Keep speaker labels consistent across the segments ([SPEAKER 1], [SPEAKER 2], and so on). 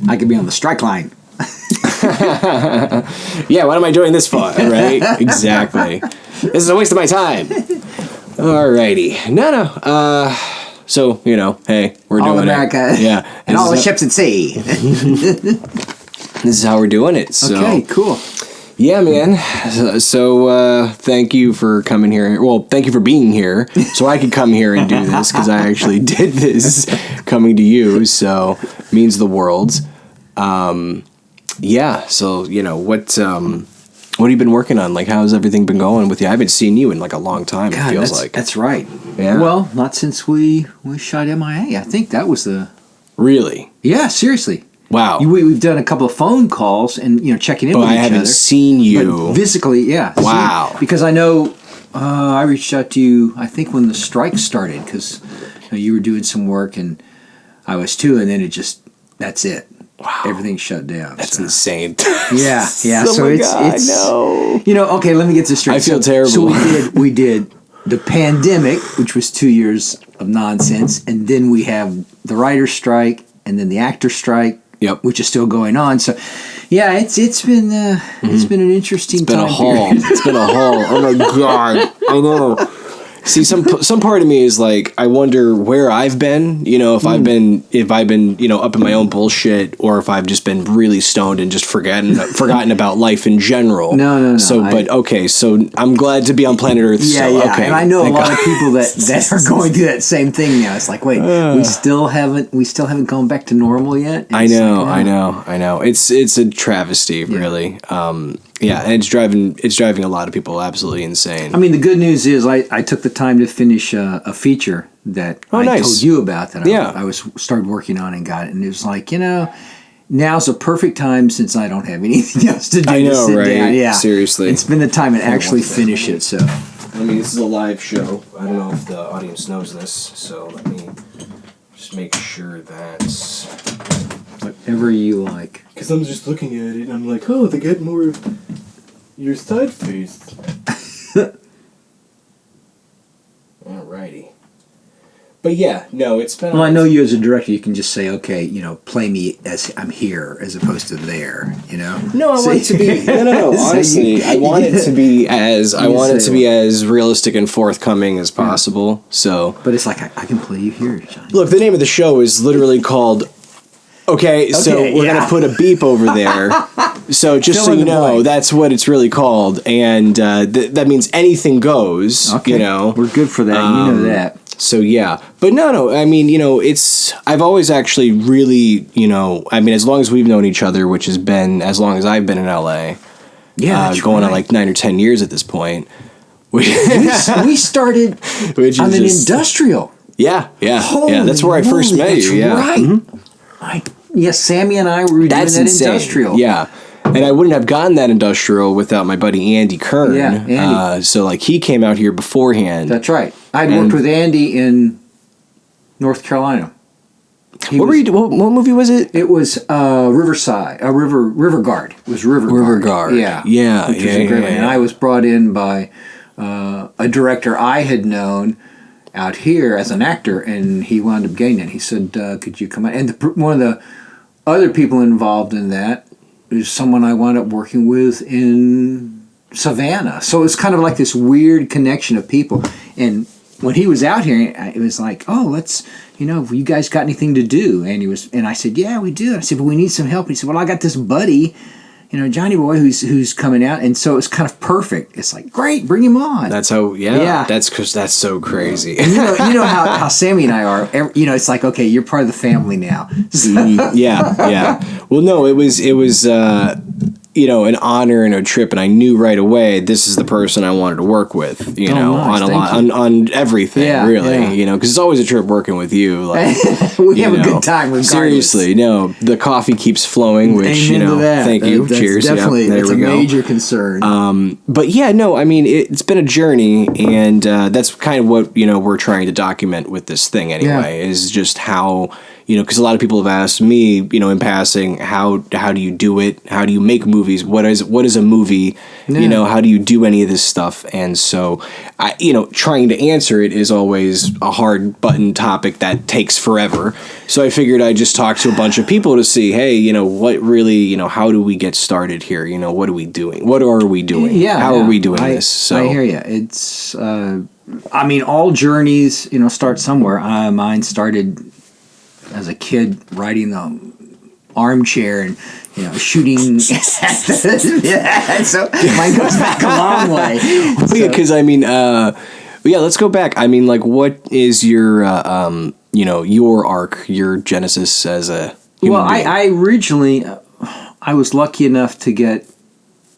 [SPEAKER 1] I could be on the strike line.
[SPEAKER 2] Yeah, what am I doing this for, right? Exactly. This is a waste of my time. Alrighty. No. So, hey, we're
[SPEAKER 1] all
[SPEAKER 2] doing
[SPEAKER 1] America.
[SPEAKER 2] It. Yeah.
[SPEAKER 1] And all the ships at sea.
[SPEAKER 2] This is how we're doing it. So.
[SPEAKER 1] Okay, cool.
[SPEAKER 2] Yeah, man. So thank you for coming here. Well, thank you for being here so I could come here and do this because I actually did this coming to you. So means the world. Yeah. So, what have you been working on? Like, how's everything been going with you? I haven't seen you in like a long time.
[SPEAKER 1] God,
[SPEAKER 2] it feels like.
[SPEAKER 1] That's right.
[SPEAKER 2] Yeah.
[SPEAKER 1] Well, not since we shot MIA. I think that was the...
[SPEAKER 2] Really?
[SPEAKER 1] Yeah, seriously.
[SPEAKER 2] Wow.
[SPEAKER 1] We've done a couple of phone calls and, checking in with each other.
[SPEAKER 2] I haven't seen you.
[SPEAKER 1] But physically, yeah.
[SPEAKER 2] Wow.
[SPEAKER 1] Because I know I reached out to you, I think, when the strike started, because you were doing some work and I was too, and then that's it.
[SPEAKER 2] Wow.
[SPEAKER 1] Everything shut down.
[SPEAKER 2] That's insane.
[SPEAKER 1] Yeah.
[SPEAKER 2] Oh
[SPEAKER 1] so
[SPEAKER 2] my
[SPEAKER 1] it's
[SPEAKER 2] no.
[SPEAKER 1] Okay, let me get this straight.
[SPEAKER 2] I feel terrible.
[SPEAKER 1] So we did the pandemic, which was 2 years of nonsense, and then we have the writer's strike, and then the actor's strike, which is still going on. So, yeah, it's been an interesting time.
[SPEAKER 2] It's been a haul. Oh my god, I know. See, some part of me is like, I wonder where I've been. If I've been up in my own bullshit, or if I've just been really stoned and just forgotten about life in general.
[SPEAKER 1] No.
[SPEAKER 2] So, so I'm glad to be on planet Earth.
[SPEAKER 1] Yeah,
[SPEAKER 2] so,
[SPEAKER 1] yeah.
[SPEAKER 2] Okay,
[SPEAKER 1] and I know a lot of people that are going through that same thing now. It's like, wait, we still haven't gone back to normal yet. And
[SPEAKER 2] I know. It's a travesty, really. Yeah, and it's driving a lot of people absolutely insane.
[SPEAKER 1] I mean, the good news is I took the time to finish a feature that I told you about that I started working on and got it, and it was like, now's a perfect time since I don't have anything else to do.
[SPEAKER 2] I know,
[SPEAKER 1] to sit
[SPEAKER 2] right?
[SPEAKER 1] down. Yeah,
[SPEAKER 2] seriously,
[SPEAKER 1] it's been the time to actually finish it. So,
[SPEAKER 2] I mean, this is a live show. I don't know if the audience knows this, so let me just make sure that's
[SPEAKER 1] whatever you like.
[SPEAKER 2] Because I'm just looking at it and I'm like, oh, they get more of your side face. Alrighty. But yeah, no, it's been...
[SPEAKER 1] Well, I know you as a director, you can just say, okay, play me as I'm here as opposed to there,
[SPEAKER 2] No, I want it to be... No, honestly, I want it to be as realistic and forthcoming as possible, so...
[SPEAKER 1] But it's like, I can play you here, Johnny.
[SPEAKER 2] Look, the name of the show is literally called... Okay, so we're going to put a beep over there. So just so you know, that's what it's really called. And that means anything goes,
[SPEAKER 1] Okay. We're good for that. You know that.
[SPEAKER 2] So, yeah. But no, I mean, I've always actually really, as long as we've known each other, which has been as long as I've been in LA.
[SPEAKER 1] Yeah,
[SPEAKER 2] going on like 9 or 10 years at this point.
[SPEAKER 1] We started on an industrial.
[SPEAKER 2] Yeah. That's where I first met you. Yeah.
[SPEAKER 1] Right. Mm-hmm. Yes, Sammy and I were doing that industrial.
[SPEAKER 2] Yeah. And I wouldn't have gotten that industrial without my buddy Andy Kern.
[SPEAKER 1] Yeah, Andy.
[SPEAKER 2] So he came out here beforehand.
[SPEAKER 1] That's right. I'd worked with Andy in North Carolina.
[SPEAKER 2] What movie was it?
[SPEAKER 1] It was Riverside. River Guard. It was River
[SPEAKER 2] Guard.
[SPEAKER 1] Yeah.
[SPEAKER 2] Yeah.
[SPEAKER 1] Which was a great one. And I was brought in by a director I had known out here as an actor, and he wound up getting it. He said, could you come out? And one of the other people involved in that is someone I wound up working with in Savannah. So it's kind of like this weird connection of people. And when he was out here, it was like, oh, let's, have you guys got anything to do? And I said, yeah, we do. I said, but we need some help. And he said, well, I got this buddy, Johnny Boy, who's coming out, and so it's kind of perfect. It's like, great, bring him on.
[SPEAKER 2] That's how, yeah. That's so crazy.
[SPEAKER 1] And you know how Sammy and I are. It's like, okay, you're part of the family now.
[SPEAKER 2] Yeah. Well, no, it was an honor and a trip, and I knew right away this is the person I wanted to work with. On everything, really. Because it's always a trip working with you. Like,
[SPEAKER 1] we have a good time. Regardless.
[SPEAKER 2] Seriously, no, the coffee keeps flowing, which thank you. Cheers.
[SPEAKER 1] Definitely,
[SPEAKER 2] there
[SPEAKER 1] it's
[SPEAKER 2] we
[SPEAKER 1] a
[SPEAKER 2] go.
[SPEAKER 1] major concern.
[SPEAKER 2] But yeah, no, I mean it's been a journey, and that's kind of what we're trying to document with this thing anyway. Is just how because a lot of people have asked me, in passing, how do you do it? How do you make movies? What is a movie?
[SPEAKER 1] Yeah.
[SPEAKER 2] How do you do any of this stuff? And so, trying to answer it is always a hard button topic that takes forever. So I figured I'd just talk to a bunch of people to see, hey, what really, how do we get started here? What are we doing? What are we doing?
[SPEAKER 1] Yeah.
[SPEAKER 2] How are we doing this? So
[SPEAKER 1] I hear you. It's, all journeys, start somewhere. Mine started as a kid riding the armchair and shooting. Yeah, so mine goes back a long way.
[SPEAKER 2] Because let's go back. What is your your arc, your genesis as a human being?
[SPEAKER 1] I originally I was lucky enough to get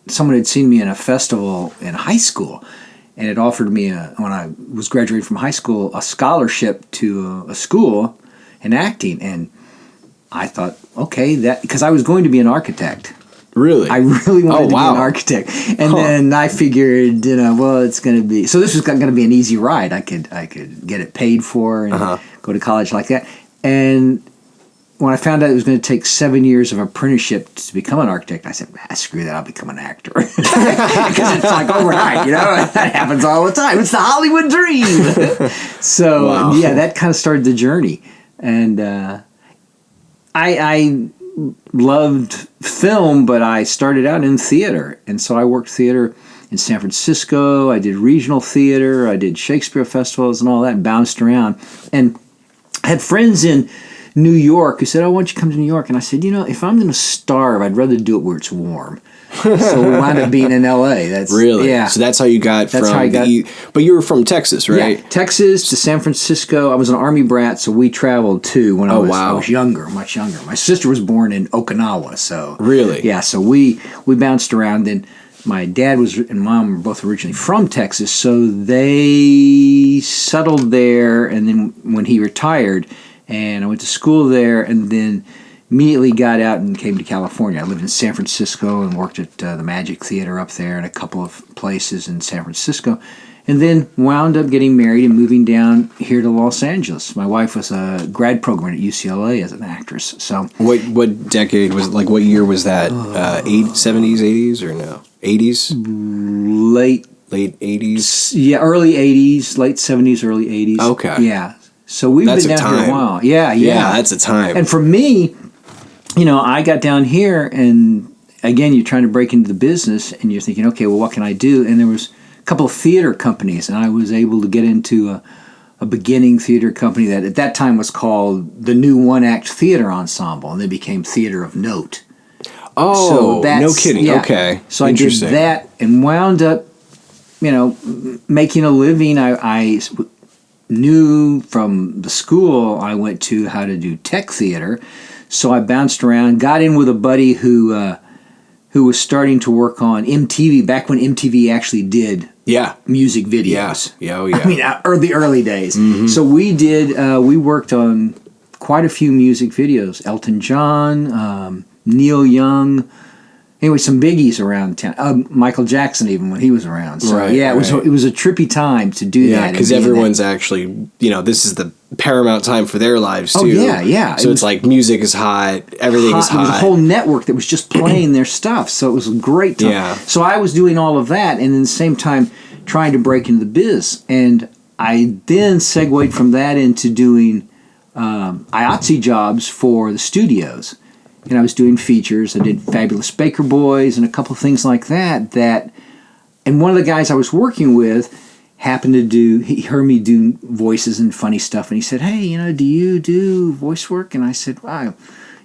[SPEAKER 1] someone had seen me in a festival in high school, and it offered me when I was graduating from high school a scholarship to a school in acting, and I thought, okay, that because I was going to be an architect.
[SPEAKER 2] Really?
[SPEAKER 1] I really wanted to be an architect. And then I figured, it's going to be... So this was going to be an easy ride. I could get it paid for and go to college like that. And when I found out it was going to take 7 years of apprenticeship to become an architect, I said, screw that, I'll become an actor. Because it's like overnight, that happens all the time. It's the Hollywood dream. So, that kind of started the journey. And I loved film, but I started out in theater. And so I worked theater in San Francisco. I did regional theater. I did Shakespeare festivals and all that, and bounced around. And I had friends in New York who said, why don't you come to New York? And I said, if I'm going to starve, I'd rather do it where it's warm. So we wound up being in L.A. That's
[SPEAKER 2] really?
[SPEAKER 1] Yeah.
[SPEAKER 2] So that's how you got but you were from Texas, right?
[SPEAKER 1] Yeah, Texas to San Francisco. I was an Army brat, so we traveled too when I was younger, much younger. My sister was born in Okinawa, so...
[SPEAKER 2] Really?
[SPEAKER 1] Yeah, so we bounced around. Then my dad and mom were both originally from Texas, so they settled there, and then when he retired, and I went to school there, and then... immediately got out and came to California. I lived in San Francisco and worked at the Magic Theater up there and a couple of places in San Francisco. And then wound up getting married and moving down here to Los Angeles. My wife was a grad program at UCLA as an actress. So
[SPEAKER 2] what decade was it? Like what year was that? 70s, 80s or no? 80s?
[SPEAKER 1] Late
[SPEAKER 2] 80s?
[SPEAKER 1] Yeah, early 80s, late 70s, early 80s.
[SPEAKER 2] Okay.
[SPEAKER 1] Yeah. So we've been down here a while. Yeah.
[SPEAKER 2] Yeah, that's a time.
[SPEAKER 1] And for me... I got down here, and again, you're trying to break into the business, and you're thinking, okay, well, what can I do? And there was a couple of theater companies, and I was able to get into a beginning theater company that at that time was called the New One-Act Theater Ensemble, and they became Theater of Note.
[SPEAKER 2] Oh, so no kidding. Yeah. Okay.
[SPEAKER 1] So I did that and wound up, making a living. I knew from the school I went to how to do tech theater. So I bounced around, got in with a buddy who was starting to work on MTV, back when MTV actually did music videos.
[SPEAKER 2] Yeah. Oh, yeah.
[SPEAKER 1] The early days.
[SPEAKER 2] Mm-hmm.
[SPEAKER 1] So we worked on quite a few music videos. Elton John, Neil Young, anyway, some biggies around town. Michael Jackson, even when he was around. So it was a trippy time to do that.
[SPEAKER 2] Yeah, because everyone's actually, this is the paramount time for their lives too.
[SPEAKER 1] Oh yeah.
[SPEAKER 2] So it's like music is hot, everything is hot.
[SPEAKER 1] It was a whole network that was just playing their stuff. So it was a great time.
[SPEAKER 2] Yeah.
[SPEAKER 1] So I was doing all of that, and at the same time trying to break into the biz. And I then segued from that into doing IATSE jobs for the studios. And I was doing features. I did Fabulous Baker Boys and a couple of things like that. And one of the guys I was working with happened to he heard me do voices and funny stuff, and he said, hey, do you do voice work? And I said, wow,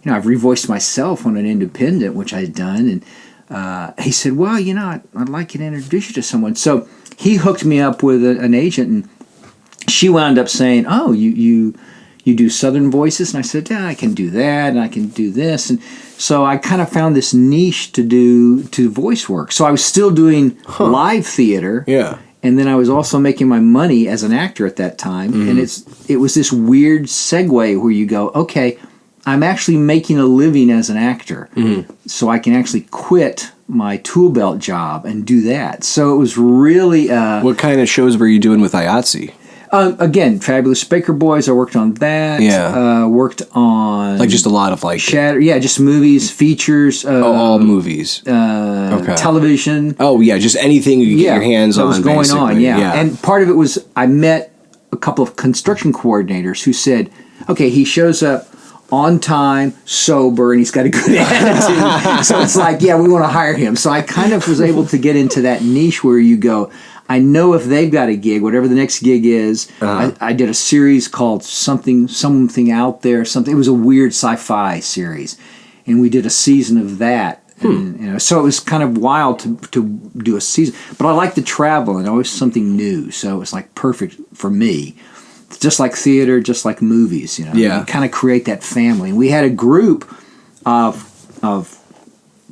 [SPEAKER 1] I've revoiced myself on an independent, which I had done. And he said, well, I'd like you to introduce you to someone. So he hooked me up with an agent, and she wound up saying, oh, you do Southern voices? And I said, yeah, I can do that, and I can do this. And so I kind of found this niche to do voice work. So I was still doing live theater.
[SPEAKER 2] Yeah.
[SPEAKER 1] And then I was also making my money as an actor at that time. Mm-hmm. And it was this weird segue where you go, okay, I'm actually making a living as an actor. Mm-hmm. So I can actually quit my tool belt job and do that. So it was really...
[SPEAKER 2] what kind of shows were you doing with IATSE?
[SPEAKER 1] Again, Fabulous Baker Boys. I worked on that.
[SPEAKER 2] Yeah.
[SPEAKER 1] Worked on
[SPEAKER 2] Like just a lot of like
[SPEAKER 1] Shatter. Yeah, just movies, features.
[SPEAKER 2] all movies. Okay.
[SPEAKER 1] Television.
[SPEAKER 2] Oh yeah, just anything you get your hands
[SPEAKER 1] that
[SPEAKER 2] on.
[SPEAKER 1] was going on.
[SPEAKER 2] basically.
[SPEAKER 1] Yeah. And part of it was I met a couple of construction coordinators who said, "Okay, he shows up on time, sober, and he's got a good attitude." So it's like, yeah, we want to hire him. So I kind of was able to get into that niche where you go, I know if they've got a gig, whatever the next gig is. I did a series called something Out There. Something. It was a weird sci-fi series, and we did a season of that. And, so it was kind of wild to do a season. But I like to travel and always something new. So it was like perfect for me. Just like theater, just like movies,
[SPEAKER 2] Yeah.
[SPEAKER 1] You kind of create that family. And we had a group of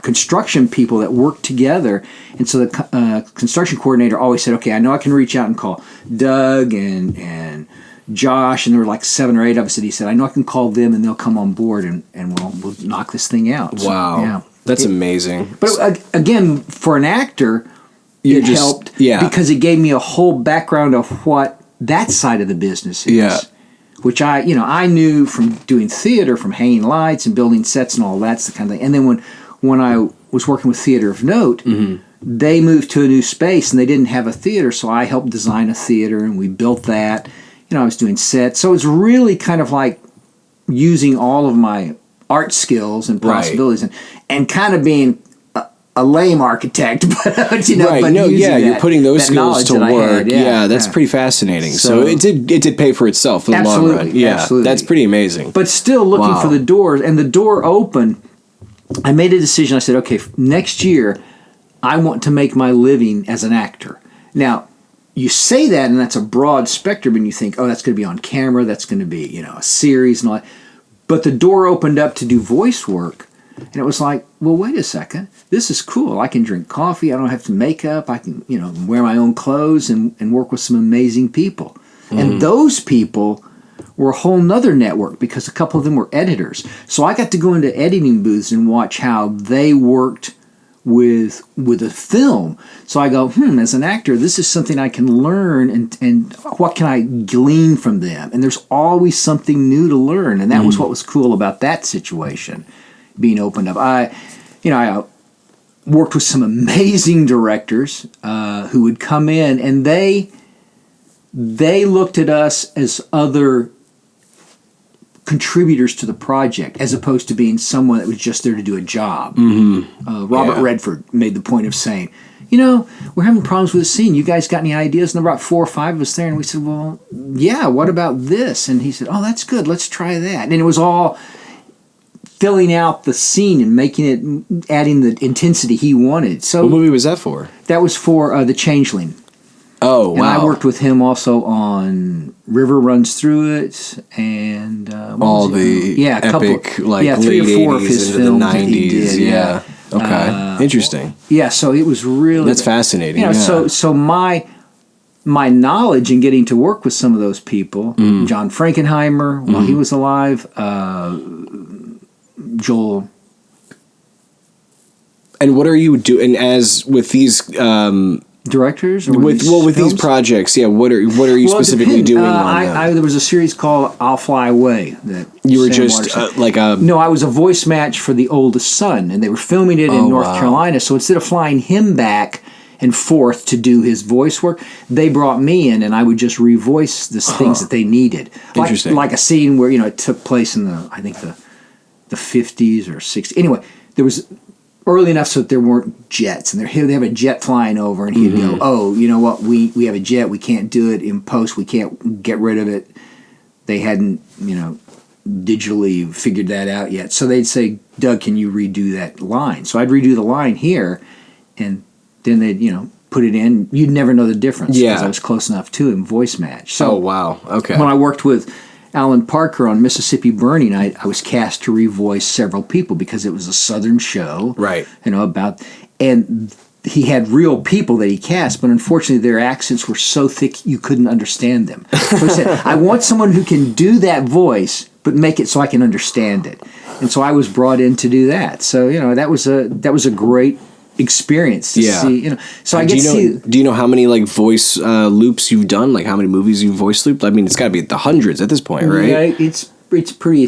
[SPEAKER 1] construction people that worked together, and so the construction coordinator always said, "Okay, I know I can reach out and call Doug and Josh," and there were like 7 or 8 of us. And he said, "I know I can call them, and they'll come on board, and we'll knock this thing out." So,
[SPEAKER 2] Wow,
[SPEAKER 1] yeah.
[SPEAKER 2] that's amazing.
[SPEAKER 1] But again, for an actor, it helped because it gave me a whole background of what that side of the business is.
[SPEAKER 2] Yeah.
[SPEAKER 1] Which I knew from doing theater, from hanging lights and building sets and all that's the kind of thing. And then when I was working with Theater of Note, they moved to a new space and they didn't have a theater, so I helped design a theater and we built that. I was doing sets. So it was really kind of like using all of my art skills and possibilities and kind of being a lame architect, but
[SPEAKER 2] right.
[SPEAKER 1] But
[SPEAKER 2] you're putting those skills to work.
[SPEAKER 1] Had,
[SPEAKER 2] that's pretty fascinating. So it did pay for itself in the long run. Yeah,
[SPEAKER 1] absolutely.
[SPEAKER 2] That's pretty amazing.
[SPEAKER 1] But still looking for the doors, and the door opened. I made a decision. I said, okay, next year, I want to make my living as an actor. Now, you say that, and that's a broad spectrum, and you think, oh, that's going to be on camera, that's going to be a series and all that. But the door opened up to do voice work. And it was like, well, wait a second. This is cool. I can drink coffee. I don't have to make up. I can, wear my own clothes and work with some amazing people. And those people were a whole nother network because a couple of them were editors. So I got to go into editing booths and watch how they worked with a film. So I go, as an actor, this is something I can learn and what can I glean from them? And there's always something new to learn. And that was what was cool about that situation. Being opened up. I worked with some amazing directors who would come in, and they looked at us as other contributors to the project, as opposed to being someone that was just there to do a job. Robert Redford made the point of saying, we're having problems with the scene. You guys got any ideas? And there were about 4 or 5 of us there, and we said, well, yeah, what about this? And he said, oh, that's good. Let's try that. And it was all filling out the scene and making it, adding the intensity he wanted. So
[SPEAKER 2] what movie was that for?
[SPEAKER 1] That was for The Changeling.
[SPEAKER 2] Oh, wow.
[SPEAKER 1] And I worked with him also on River Runs Through It and
[SPEAKER 2] all the epic,
[SPEAKER 1] 3 or 4 of his
[SPEAKER 2] into
[SPEAKER 1] films
[SPEAKER 2] the 90s.
[SPEAKER 1] that he did.
[SPEAKER 2] Yeah. Okay. Interesting.
[SPEAKER 1] Yeah, so it was really...
[SPEAKER 2] That's fascinating.
[SPEAKER 1] So my knowledge in getting to work with some of those people, John Frankenheimer, while he was alive, Joel.
[SPEAKER 2] And what are you doing as with these
[SPEAKER 1] directors? Or
[SPEAKER 2] with these projects? Yeah, what are you specifically doing on them?
[SPEAKER 1] There was a series called I'll Fly Away that
[SPEAKER 2] you were just
[SPEAKER 1] No, I was a voice match for The Oldest Son, and they were filming it in North Carolina. So instead of flying him back and forth to do his voice work, they brought me in, and I would just revoice the things that they needed.
[SPEAKER 2] Interesting.
[SPEAKER 1] Like a scene where it took place in the 50s or 60s. Anyway, there was early enough so that there weren't jets, and they have a jet flying over, and he'd go, "Oh, you know what? We have a jet. We can't do it in post. We can't get rid of it." They hadn't digitally figured that out yet. So they'd say, "Doug, can you redo that line?" So I'd redo the line here, and then they'd put it in. You'd never know the difference because I was close enough to him voice match. So
[SPEAKER 2] wow, okay.
[SPEAKER 1] When I worked with Alan Parker on Mississippi Burning, I was cast to revoice several people because it was a Southern show,
[SPEAKER 2] right?
[SPEAKER 1] And he had real people that he cast, but unfortunately their accents were so thick you couldn't understand them. So he said, "I want someone who can do that voice, but make it so I can understand it." And so I was brought in to do that. So that was a great experience to see, so I get to see.
[SPEAKER 2] Do you know how many like voice loops you've done? Like how many movies you've voice looped? I mean, it's got to be the hundreds at this point, right?
[SPEAKER 1] Yeah, it's pretty. It's pretty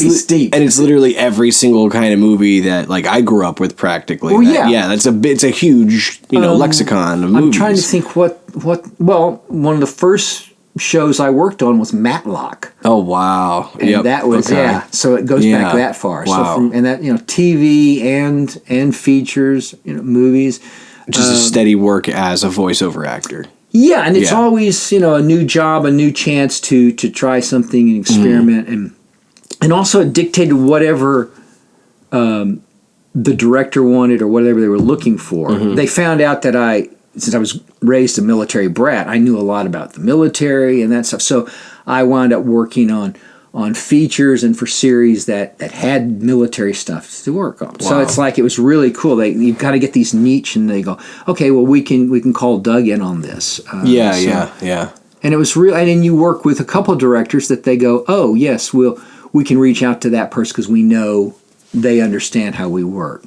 [SPEAKER 1] steep,
[SPEAKER 2] and it's literally every single kind of movie that like I grew up with practically.
[SPEAKER 1] Well,
[SPEAKER 2] it's a huge lexicon of movies.
[SPEAKER 1] I'm trying to think what. Well, one of the first shows I worked on was Matlock.
[SPEAKER 2] Oh wow!
[SPEAKER 1] And that was so it goes back that far.
[SPEAKER 2] Wow.
[SPEAKER 1] So and that TV and features, movies.
[SPEAKER 2] Just a steady work as a voiceover actor.
[SPEAKER 1] Yeah, and it's always a new job, a new chance to try something and experiment, and also it dictated whatever the director wanted or whatever they were looking for. They found out that since I was raised a military brat, I knew a lot about the military and that stuff. So I wound up working on features and for series that had military stuff to work on. Wow. So it's like it was really cool. You've got to get these niche, and they go, okay, well we can call Doug in on this.
[SPEAKER 2] Yeah.
[SPEAKER 1] And it was real. And then you work with a couple of directors that they go, oh yes, we can reach out to that person because we know they understand how we work.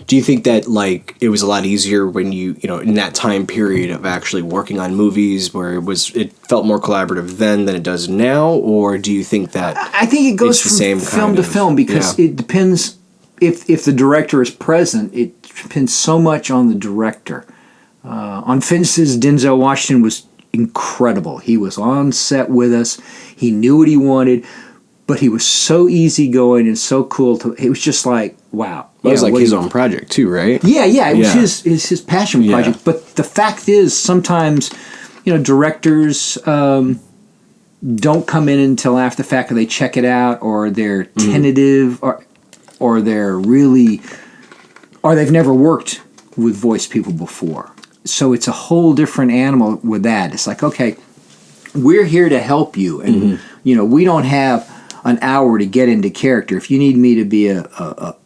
[SPEAKER 2] Do you think that like it was a lot easier when you in that time period of actually working on movies where it felt more collaborative then than it does now, or do you think that
[SPEAKER 1] I think it goes from film to film because it depends if the director is present. It depends so much on the director. On Fences, Denzel Washington was incredible. He was on set with us. He knew what he wanted. But he was so easygoing and so cool. It was just like, wow.
[SPEAKER 2] It was like his own project too, right?
[SPEAKER 1] Yeah. It was his passion project. Yeah. But the fact is, sometimes, directors don't come in until after the fact, or they check it out, or they're tentative, or they're really, or they've never worked with voice people before. So it's a whole different animal with that. It's like, okay, we're here to help you, and we don't have an hour to get into character. If you need me to be a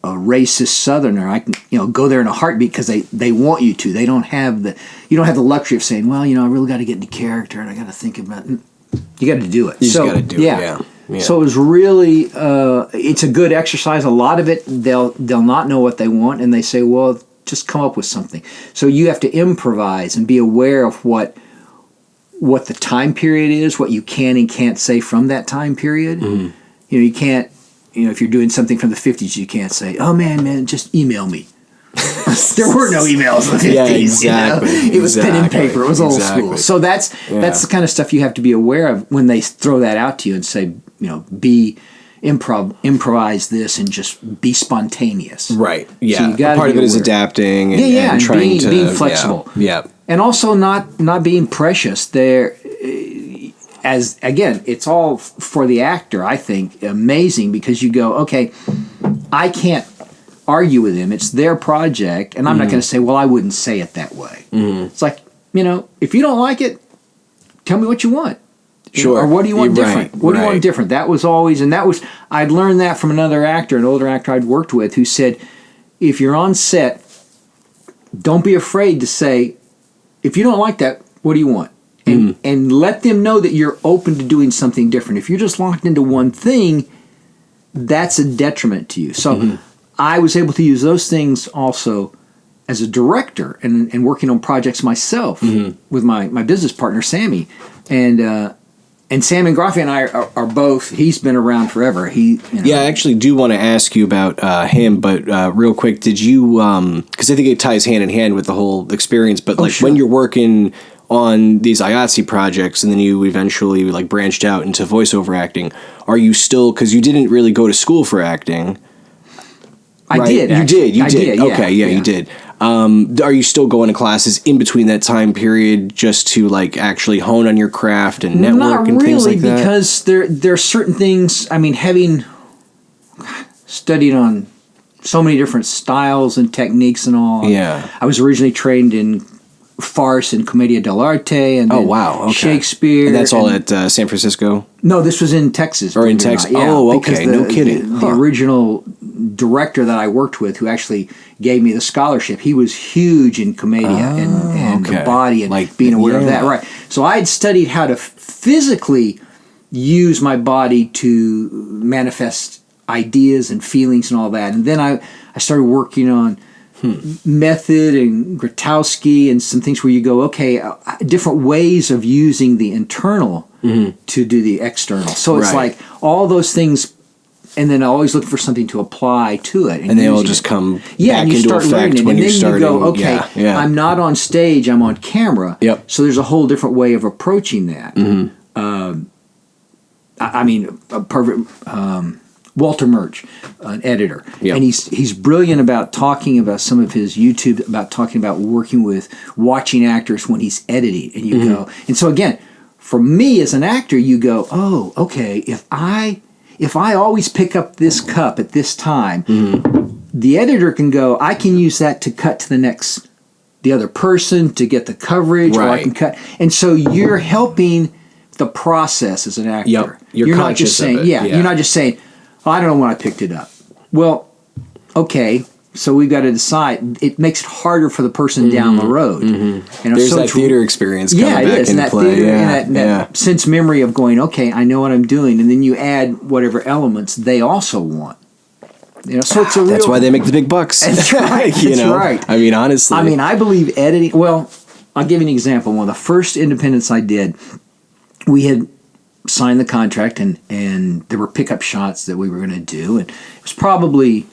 [SPEAKER 1] racist Southerner, I can go there in a heartbeat because they want you to. They don't have you don't have the luxury of saying, well, I really got to get into character and I got to think about it. You got to do it.
[SPEAKER 2] You just got to do it. Yeah.
[SPEAKER 1] So it was really it's a good exercise. A lot of it they'll not know what they want and they say, well, just come up with something. So you have to improvise and be aware of what the time period is, what you can and can't say from that time period. You can't, if you're doing something from the 50s, you can't say, oh, man, just email me. There were no emails in the 50s. Yeah,
[SPEAKER 2] exactly.
[SPEAKER 1] It was pen and paper. It was old school. So that's the kind of stuff you have to be aware of when they throw that out to you and say, improvise this and just be spontaneous.
[SPEAKER 2] Right. Yeah.
[SPEAKER 1] So you gotta
[SPEAKER 2] part of it is adapting and trying to
[SPEAKER 1] being flexible.
[SPEAKER 2] Yeah.
[SPEAKER 1] And also not being precious. As again, it's all for the actor, I think, amazing because you go, okay, I can't argue with him. It's their project, and I'm not going to say, well, I wouldn't say it that way. It's like, if you don't like it, tell me what you want.
[SPEAKER 2] Sure.
[SPEAKER 1] Or what do you want different?
[SPEAKER 2] Right,
[SPEAKER 1] what do you want different? That was always, I'd learned that from another actor, an older actor I'd worked with, who said, if you're on set, don't be afraid to say, if you don't like that, what do you want? And let them know that you're open to doing something different. If you're just locked into one thing, that's a detriment to you. So I was able to use those things also as a director and working on projects myself with my business partner, Sammy. And Sam Ingraffia and I are both, he's been around forever.
[SPEAKER 2] Yeah, I actually do want to ask you about him, but real quick, did you, because I think it ties hand in hand with the whole experience, but when you're working on these IATSE projects and then you eventually branched out into voiceover acting, are you still, because you didn't really go to school for acting.
[SPEAKER 1] I
[SPEAKER 2] right?
[SPEAKER 1] did.
[SPEAKER 2] You did.
[SPEAKER 1] Yeah,
[SPEAKER 2] okay, you did. Are you still going to classes in between that time period just to actually hone on your craft and network and things like that?
[SPEAKER 1] Not really, because there are certain things. I mean, having studied on so many different styles and techniques and all.
[SPEAKER 2] Yeah.
[SPEAKER 1] I was originally trained in farce and commedia dell'arte and Shakespeare.
[SPEAKER 2] And that's all at San Francisco?
[SPEAKER 1] No, this was in Texas.
[SPEAKER 2] Or in Texas.
[SPEAKER 1] Yeah,
[SPEAKER 2] oh, okay. No kidding.
[SPEAKER 1] The original director that I worked with, who actually gave me the scholarship, he was huge in commedia and the body and being aware of that. Right. So I had studied how to physically use my body to manifest ideas and feelings and all that. And then I started working on method and Grotowski and some things where you go, okay, different ways of using the internal to do the external. So it's like all those things, and then I always look for something to apply to it.
[SPEAKER 2] And they all just come back into effect when you're starting.
[SPEAKER 1] You go, okay, I'm not on stage, I'm on camera.
[SPEAKER 2] Yep.
[SPEAKER 1] So there's a whole different way of approaching that. Walter Murch, an editor, and he's brilliant about talking about some of his YouTube, about talking about working with watching actors when he's editing, and you go, and so again, for me as an actor, you go, oh, okay, if I always pick up this cup at this time, the editor can go, I can use that to cut to the other person to get the coverage, or I can cut, and so you're helping the process as an actor.
[SPEAKER 2] Yep.
[SPEAKER 1] You're not just saying, you're not just saying, oh, I don't know when I picked it up. Well, okay, so we've got to decide. It makes it harder for the person down the road.
[SPEAKER 2] There's that theater experience coming back into
[SPEAKER 1] that
[SPEAKER 2] play.
[SPEAKER 1] Theater, and that sense memory of going, okay, I know what I'm doing, and then you add whatever elements they also want. So it's
[SPEAKER 2] that's why they make the big bucks.
[SPEAKER 1] That's right. That's right.
[SPEAKER 2] I mean, honestly.
[SPEAKER 1] I mean, I believe editing. Well, I'll give you an example. One of the first independents I did, we had signed the contract, and there were pickup shots that we were going to do, and it was probably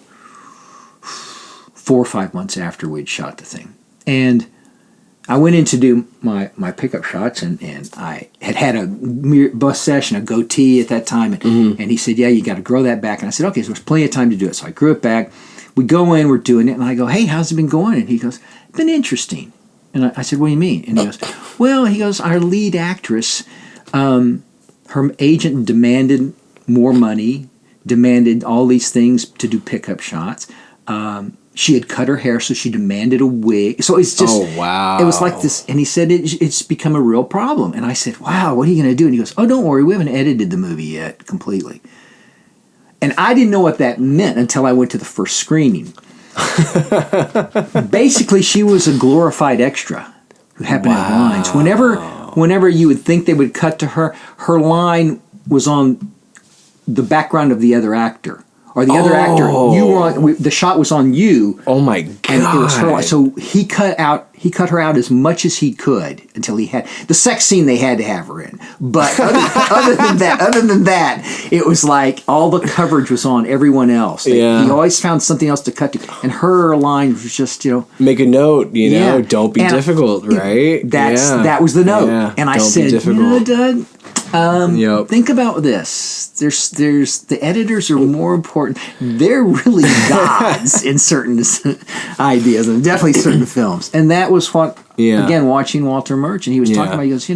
[SPEAKER 1] 4 or 5 months after we'd shot the thing, and I went in to do my pickup shots, and I had a mustache and a goatee at that time, and he said, yeah, you got to grow that back, and I said, okay, so there's plenty of time to do it, so I grew it back. We go in, we're doing it, and I go, hey, how's it been going? And he goes, it's been interesting. And I said, what do you mean? And he goes, well, our lead actress, her agent demanded more money, demanded all these things to do pickup shots. She had cut her hair, so she demanded a wig. So it's just, it was like this. And he said, it's become a real problem. And I said, wow, what are you going to do? And he goes, oh, don't worry, we haven't edited the movie yet completely. And I didn't know what that meant until I went to the first screening. Basically, she was a glorified extra who happened to have lines. Whenever you would think they would cut to her, her line was on the background of the other actor. Or the other actor, you were on, the shot was on you.
[SPEAKER 2] Oh my God.
[SPEAKER 1] And it was her line. So he cut her out as much as he could until he had the sex scene they had to have her in. But other than that, it was like all the coverage was on everyone else. He always found something else to cut to. And her line was just,
[SPEAKER 2] make a note, don't be difficult, right?
[SPEAKER 1] That was the note. Yeah, and I said, Doug, think about this. There's the editors are more important. They're really gods in certain ideas, and definitely certain films. And that was what, again, watching Walter Murch, and he was talking about. He goes,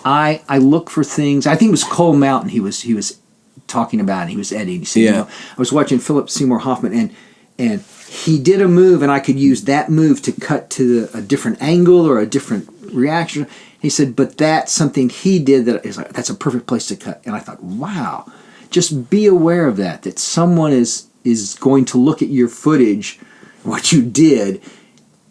[SPEAKER 1] I look for things. I think it was Coal Mountain. He was talking about, and he was editing. He said, I was watching Philip Seymour Hoffman, and he did a move, and I could use that move to cut to a different angle or a different reaction. He said, but that's something he did that is like, that's a perfect place to cut. And I thought, wow, just be aware of that someone is going to look at your footage, what you did,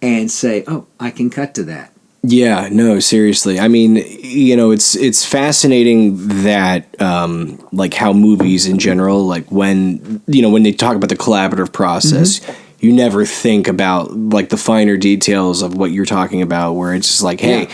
[SPEAKER 1] and say, oh, I can cut to that.
[SPEAKER 2] Yeah, no, seriously. I mean, it's fascinating that, like how movies in general, like when they talk about the collaborative process, you never think about like the finer details of what you're talking about, where it's just like, hey,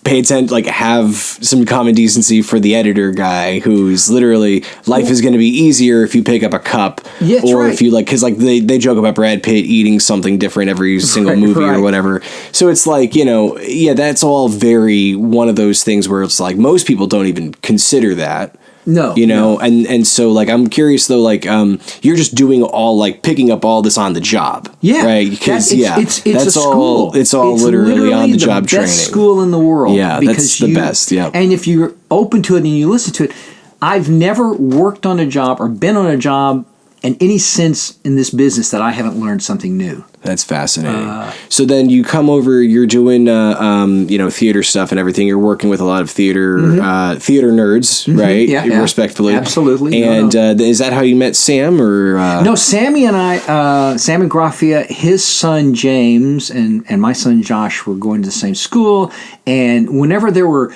[SPEAKER 2] pay attention, like have some common decency for the editor guy who's literally life is going to be easier if you pick up a cup, or if you because they joke about Brad Pitt eating something different every single movie or whatever. So it's like, that's all very one of those things where it's like most people don't even consider that.
[SPEAKER 1] No,
[SPEAKER 2] and so like I'm curious though, like you're just doing all like picking up all this on the job, right? Because
[SPEAKER 1] it's a school.
[SPEAKER 2] It's literally on the job training.
[SPEAKER 1] Best school in the world.
[SPEAKER 2] Yeah, that's the best. Yeah,
[SPEAKER 1] and if you're open to it and you listen to it, I've never worked on a job or been on a job in any sense in this business that I haven't learned something new.
[SPEAKER 2] That's fascinating. So then you come over, you're doing, theater stuff and everything. You're working with a lot of theater nerds, right?
[SPEAKER 1] Yeah,
[SPEAKER 2] respectfully.
[SPEAKER 1] Absolutely.
[SPEAKER 2] And is that how you met Sam? Or
[SPEAKER 1] No, Sammy and I, Sam and Graffia, his son James and my son Josh were going to the same school. And whenever there were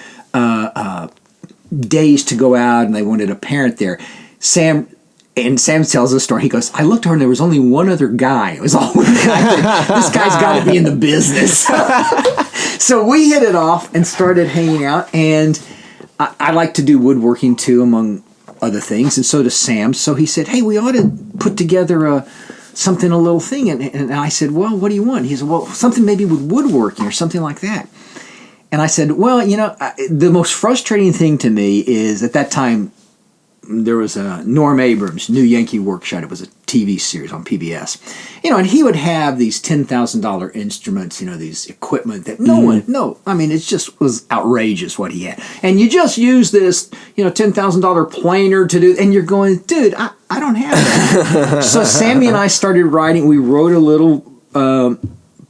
[SPEAKER 1] days to go out and they wanted a parent there, Sam And Sam tells the story. He goes, I looked over and there was only one other guy. It was all one guy. This guy's got to be in the business. So we hit it off and started hanging out. And I like to do woodworking too, among other things. And so does Sam. So he said, hey, we ought to put together a little thing. And I said, well, what do you want? He said, well, something maybe with woodworking or something like that. And I said, well, the most frustrating thing to me is at that time, there was a Norm Abrams, New Yankee Workshop. It was a TV series on PBS. And he would have these $10,000 instruments, these equipment that it just was outrageous what he had. And you just use this, $10,000 planer to do, and you're going, dude, I don't have that. So Sammy and I started writing. We wrote a little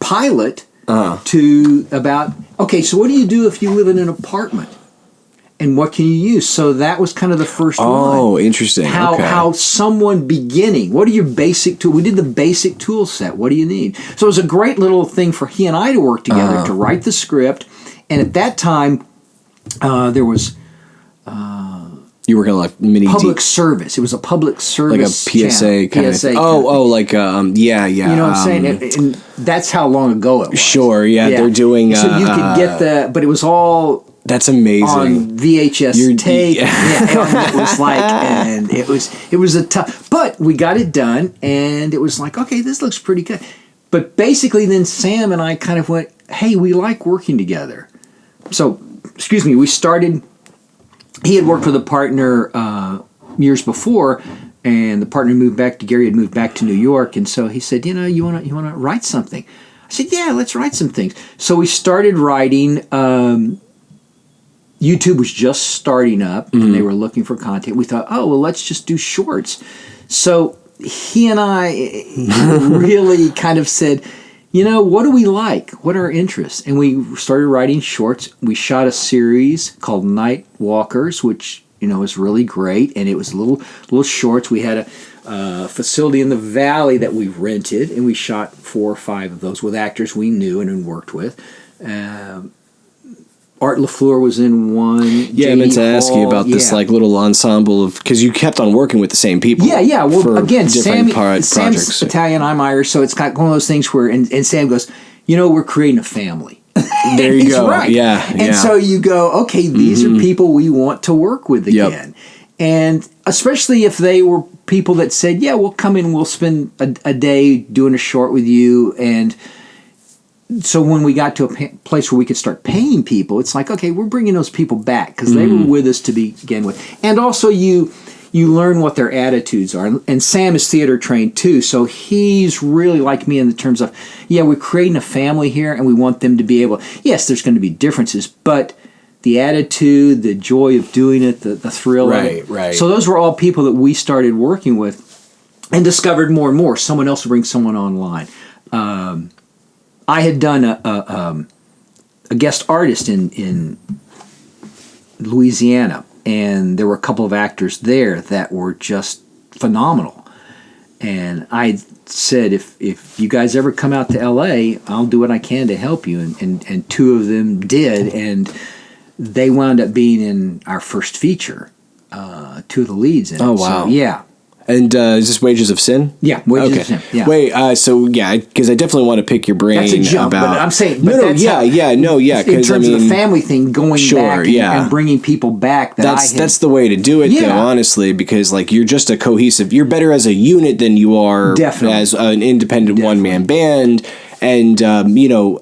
[SPEAKER 1] pilot to about, okay, so what do you do if you live in an apartment? And what can you use? So that was kind of the first one.
[SPEAKER 2] Oh, interesting.
[SPEAKER 1] How someone beginning, what are your basic tools? We did the basic tool set. What do you need? So it was a great little thing for he and I to work together to write the script. And at that time, there was...
[SPEAKER 2] you were going to like mini...
[SPEAKER 1] Public service. It was a public service
[SPEAKER 2] like a PSA kind of thing. Yeah.
[SPEAKER 1] You know what I'm saying? And that's how long ago it was.
[SPEAKER 2] Sure, yeah. They're doing...
[SPEAKER 1] so you could get but it was all...
[SPEAKER 2] That's amazing.
[SPEAKER 1] On VHS tape. It was like, and it was a tough, but we got it done, and it was like, okay, this looks pretty good. But basically, then Sam and I kind of went, hey, we like working together. So, we started. He had worked with a partner years before, and the partner moved back to Gary had moved back to New York, and so he said, you want to write something? I said, yeah, let's write some things. So we started writing. YouTube was just starting up, and they were looking for content. We thought, let's just do shorts. So he and I really kind of said, what do we like? What are our interests? And we started writing shorts. We shot a series called Night Walkers, which, was really great. And it was little shorts. We had a facility in the valley that we rented, and we shot 4 or 5 of those with actors we knew and had worked with. Art LaFleur was in one.
[SPEAKER 2] Yeah, I meant to ask you about this like little ensemble of, because you kept on working with the same people.
[SPEAKER 1] Yeah. Well, again, Sam's
[SPEAKER 2] projects.
[SPEAKER 1] Italian, I'm Irish, so it's got one of those things where, and Sam goes, we're creating a family.
[SPEAKER 2] There you go.
[SPEAKER 1] Right.
[SPEAKER 2] Yeah.
[SPEAKER 1] And so you go, okay, these are people we want to work with again. Yep. And especially if they were people that said, yeah, we'll come in, we'll spend a day doing a short with you, and so when we got to a place where we could start paying people, it's like, okay, we're bringing those people back because they were with us to begin with. And also you learn what their attitudes are. And Sam is theater trained too, so he's really like me in the terms of, we're creating a family here and we want them to be able, yes, there's going to be differences, but the attitude, the joy of doing it, the thrill of it.
[SPEAKER 2] Right.
[SPEAKER 1] So those were all people that we started working with and discovered more and more. Someone else will bring someone online. I had done a guest artist in Louisiana, and there were a couple of actors there that were just phenomenal. And I said, if you guys ever come out to L.A., I'll do what I can to help you. And 2 of them did, and they wound up being in our first feature, 2 of the leads in it.
[SPEAKER 2] Oh, wow.
[SPEAKER 1] So, yeah.
[SPEAKER 2] And is this Wages of Sin?
[SPEAKER 1] Yeah, Wages of Sin. Yeah.
[SPEAKER 2] Wait, because I definitely want to pick your brain
[SPEAKER 1] that's a jump,
[SPEAKER 2] about.
[SPEAKER 1] But I'm saying,
[SPEAKER 2] in terms
[SPEAKER 1] of the family thing, going back and bringing people back.
[SPEAKER 2] That's the way to do it, though. Honestly, because like you're just a cohesive. You're better as a unit than you are as an independent one-man band, and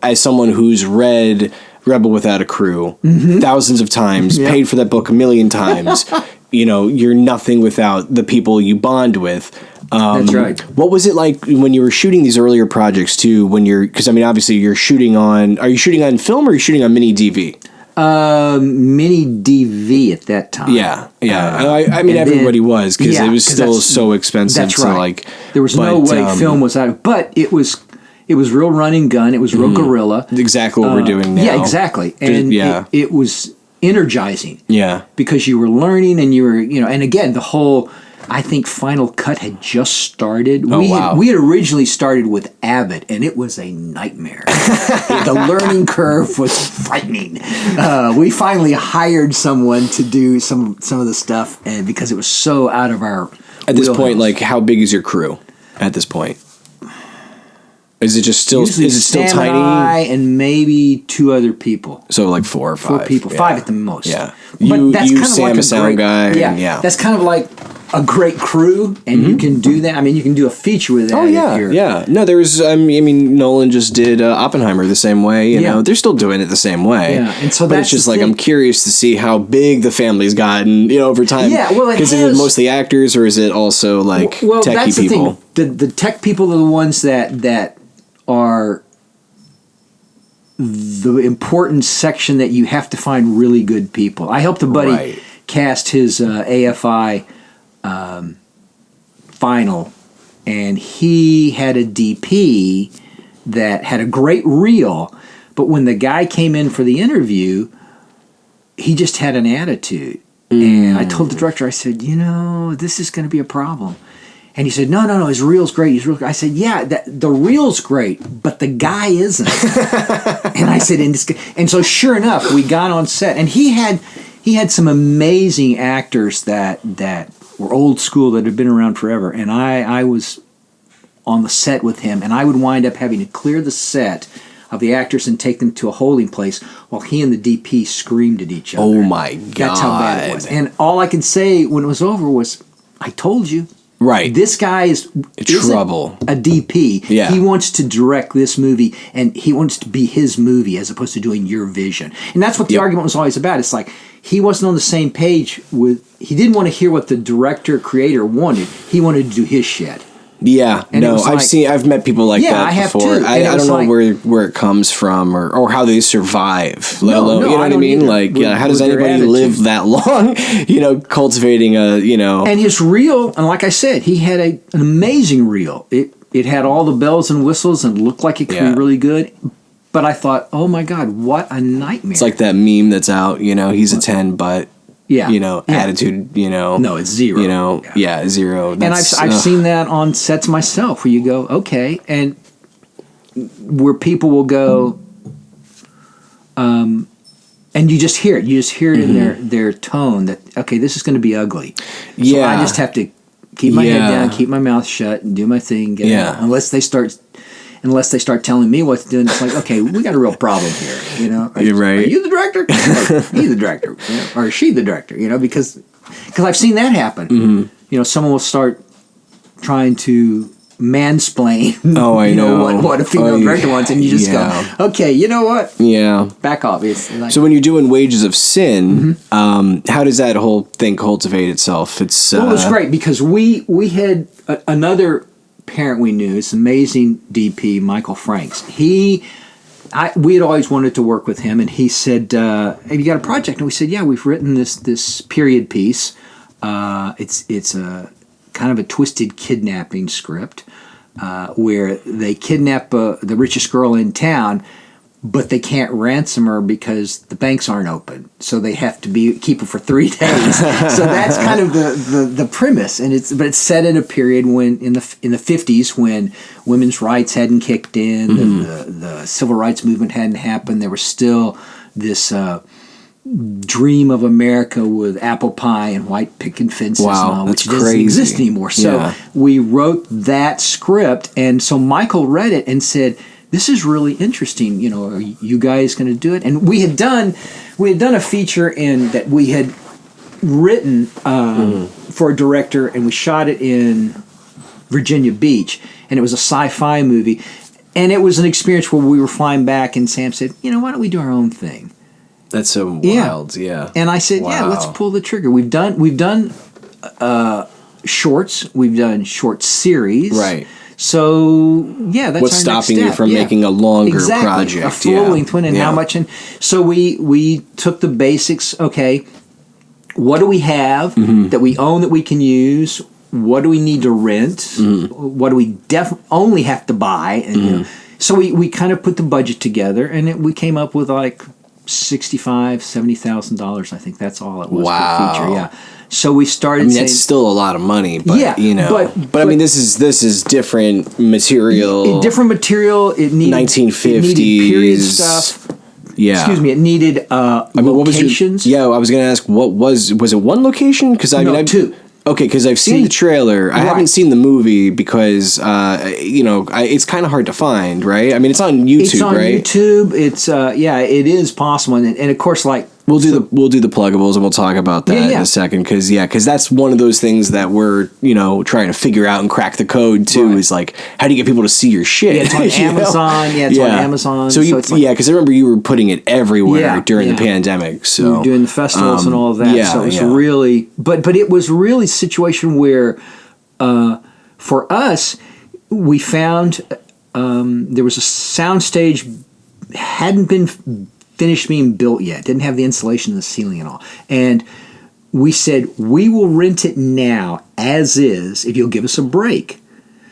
[SPEAKER 2] as someone who's read Rebel Without a Crew thousands of times, paid for that book 1,000,000 times. You're nothing without the people you bond with.
[SPEAKER 1] That's right.
[SPEAKER 2] What was it like when you were shooting these earlier projects too? Because obviously you're shooting on. Are you shooting on film or are you shooting on mini DV?
[SPEAKER 1] Mini DV at that time.
[SPEAKER 2] Yeah. I mean, everybody was because it was still so expensive.
[SPEAKER 1] That's right. There was no way film was out, but it was real run and gun. It was real guerrilla.
[SPEAKER 2] Exactly what we're doing now.
[SPEAKER 1] Yeah, exactly. And it was energizing.
[SPEAKER 2] Yeah.
[SPEAKER 1] Because you were learning and you were, and again, the whole, I think Final Cut had just started. We had originally started with Abbott, and it was a nightmare. The learning curve was frightening. We finally hired someone to do some of the stuff, and because it was so out of our
[SPEAKER 2] At this point,
[SPEAKER 1] wheelhouse.
[SPEAKER 2] like, how big is your crew at this point? Is it just still?
[SPEAKER 1] Usually
[SPEAKER 2] Is it still
[SPEAKER 1] Sam
[SPEAKER 2] tiny?
[SPEAKER 1] and I and maybe 2 other people.
[SPEAKER 2] So like 4 or 5.
[SPEAKER 1] 4 people,
[SPEAKER 2] yeah.
[SPEAKER 1] 5 at the most.
[SPEAKER 2] Yeah.
[SPEAKER 1] But that's
[SPEAKER 2] you
[SPEAKER 1] kind of
[SPEAKER 2] Sam,
[SPEAKER 1] like
[SPEAKER 2] a sound guy.
[SPEAKER 1] Yeah,
[SPEAKER 2] and yeah.
[SPEAKER 1] that's kind of like a great crew, and you can do that. I mean, you can do a feature with that.
[SPEAKER 2] Oh yeah, yeah. No, there was. I mean, Nolan just did Oppenheimer the same way. You know, they're still doing it the same way.
[SPEAKER 1] Yeah, and so
[SPEAKER 2] but
[SPEAKER 1] that's
[SPEAKER 2] it's just
[SPEAKER 1] the
[SPEAKER 2] like
[SPEAKER 1] thing.
[SPEAKER 2] I'm curious to see how big the family's gotten. You know, over time.
[SPEAKER 1] Yeah, well, it
[SPEAKER 2] because is it mostly actors or is it also like techie
[SPEAKER 1] that's the
[SPEAKER 2] people?
[SPEAKER 1] thing. The tech people are the ones that are the important section that you have to find really good people. I helped a buddy cast his AFI final, and he had a DP that had a great reel, but when the guy came in for the interview, he just had an attitude. And I told the director, I said, this is going to be a problem. And he said, no, his reel's great. He's real. I said, yeah, the reel's great, but the guy isn't. And I said, and so sure enough, we got on set, and he had some amazing actors that were old school that had been around forever. And I was on the set with him, and I would wind up having to clear the set of the actors and take them to a holding place while he and the DP screamed at each other.
[SPEAKER 2] Oh my God.
[SPEAKER 1] That's how bad it was. And all I could say when it was over was, I told you.
[SPEAKER 2] Right.
[SPEAKER 1] This guy is
[SPEAKER 2] trouble.
[SPEAKER 1] A DP.
[SPEAKER 2] Yeah.
[SPEAKER 1] He wants to direct this movie, and he wants to be his movie as opposed to doing your vision. And that's what the argument was always about. It's like he wasn't on the same page with. He didn't want to hear what the director creator wanted. He wanted to do his shit.
[SPEAKER 2] Yeah,
[SPEAKER 1] And
[SPEAKER 2] no, I've met people like that
[SPEAKER 1] I have
[SPEAKER 2] before.
[SPEAKER 1] too.
[SPEAKER 2] I don't know where it comes from or how they survive. Let alone, you know what I mean?
[SPEAKER 1] Either.
[SPEAKER 2] Like, how does
[SPEAKER 1] With their
[SPEAKER 2] anybody live that long? Cultivating
[SPEAKER 1] And his reel, and like I said, he had an amazing reel. It had all the bells and whistles and looked like it could be really good. But I thought, oh my God, what a nightmare!
[SPEAKER 2] It's like that meme that's out. He's a 10, but. Attitude,
[SPEAKER 1] No, it's 0.
[SPEAKER 2] 0.
[SPEAKER 1] And I've seen that on sets myself where you go, okay, and where people will go, and you just hear it. You just hear it in their tone that, okay, this is going to be ugly. So I just have to keep my head down, keep my mouth shut, and do my thing. Get out. Unless they start telling me what to do, and it's like, okay, we got a real problem here.
[SPEAKER 2] You're right.
[SPEAKER 1] Are you the director? Or he the director? Or is she the director? Because I've seen that happen. Mm-hmm. Someone will start trying to mansplain.
[SPEAKER 2] Oh, I know
[SPEAKER 1] what a female director wants, and you just go, okay, you know what?
[SPEAKER 2] Yeah,
[SPEAKER 1] back off. It's like,
[SPEAKER 2] so when you're doing Wages of Sin, how does that whole thing cultivate itself? It
[SPEAKER 1] was great because we had another parent we knew, this amazing DP, Michael Franks. We had always wanted to work with him, and he said, "Have you got a project?" And we said, "Yeah, we've written this period piece. It's a kind of a twisted kidnapping script where they kidnap the richest girl in town, but they can't ransom her because the banks aren't open, so they have to keep her for 3 days." So that's kind of the premise, and it's set in a period when in the 50s when women's rights hadn't kicked in, the civil rights movement hadn't happened. There was still this dream of America with apple pie and white picket fences, and all, which doesn't exist anymore. So we wrote that script, and so Michael read it and said, "This is really interesting. Are you guys going to do it?" And we had done a feature that we had written for a director, and we shot it in Virginia Beach, and it was a sci-fi movie, and it was an experience where we were flying back, and Sam said, "Why don't we do our own thing?"
[SPEAKER 2] That's so wild, yeah.
[SPEAKER 1] And I said, "Yeah, let's pull the trigger." We've done shorts, we've done short series,
[SPEAKER 2] right?
[SPEAKER 1] So that's
[SPEAKER 2] what's stopping you from making a longer project,
[SPEAKER 1] a full length one, and how much? And so we took the basics. Okay, what do we have that we own that we can use? What do we need to rent? What do we only have to buy? And so we kind of put the budget together, and we came up with like $65,000-$70,000. I think that's all it was for the feature. Yeah. So we started.
[SPEAKER 2] That's still a lot of money, but but I mean, this is different material.
[SPEAKER 1] Different material. It needed
[SPEAKER 2] 1950s.
[SPEAKER 1] It needed period stuff.
[SPEAKER 2] Yeah.
[SPEAKER 1] Excuse me. It needed locations.
[SPEAKER 2] I was going to ask, what was it one location? Because I mean,
[SPEAKER 1] two.
[SPEAKER 2] Okay, because I've seen the trailer. I haven't seen the movie because, it's kind of hard to find, right? I mean, it's on YouTube, right?
[SPEAKER 1] It's on YouTube. It's, it is possible. And of course, like...
[SPEAKER 2] We'll do the pluggables, and we'll talk about that in a second. Because that's one of those things that we're trying to figure out and crack the code too. Right. Is like, how do you get people to see your shit?
[SPEAKER 1] Yeah, it's on Amazon. Yeah, it's on Amazon.
[SPEAKER 2] So because I remember you were putting it everywhere during the pandemic. So
[SPEAKER 1] we were doing the festivals and all of that. So it was really, but it was really a situation where, for us, we found there was a soundstage hadn't been finished being built yet. Didn't have the insulation in the ceiling and all. And we said, we will rent it now as is if you'll give us a break.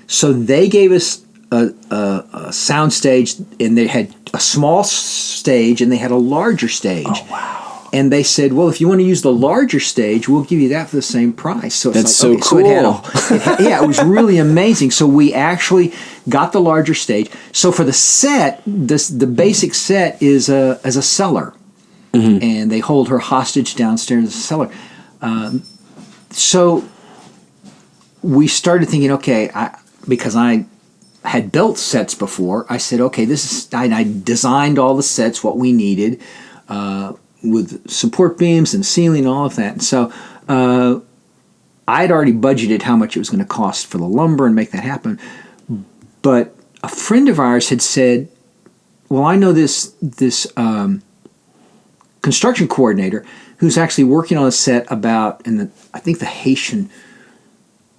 [SPEAKER 1] So they gave us a sound stage, and they had a small stage and they had a larger stage.
[SPEAKER 2] Oh, wow.
[SPEAKER 1] And they said, well, if you want to use the larger stage, we'll give you that for the same price. So it's
[SPEAKER 2] that's so cool.
[SPEAKER 1] So it was really amazing. So we actually got the larger stage. So for the set, the basic set is as a cellar. Mm-hmm. And they hold her hostage downstairs in the cellar. So we started thinking, okay, because I had built sets before, I said, okay, I designed all the sets, what we needed, with support beams and ceiling and all of that. And so I'd already budgeted how much it was going to cost for the lumber and make that happen. But a friend of ours had said, well, I know this construction coordinator who's actually working on a set about, I think the Haitian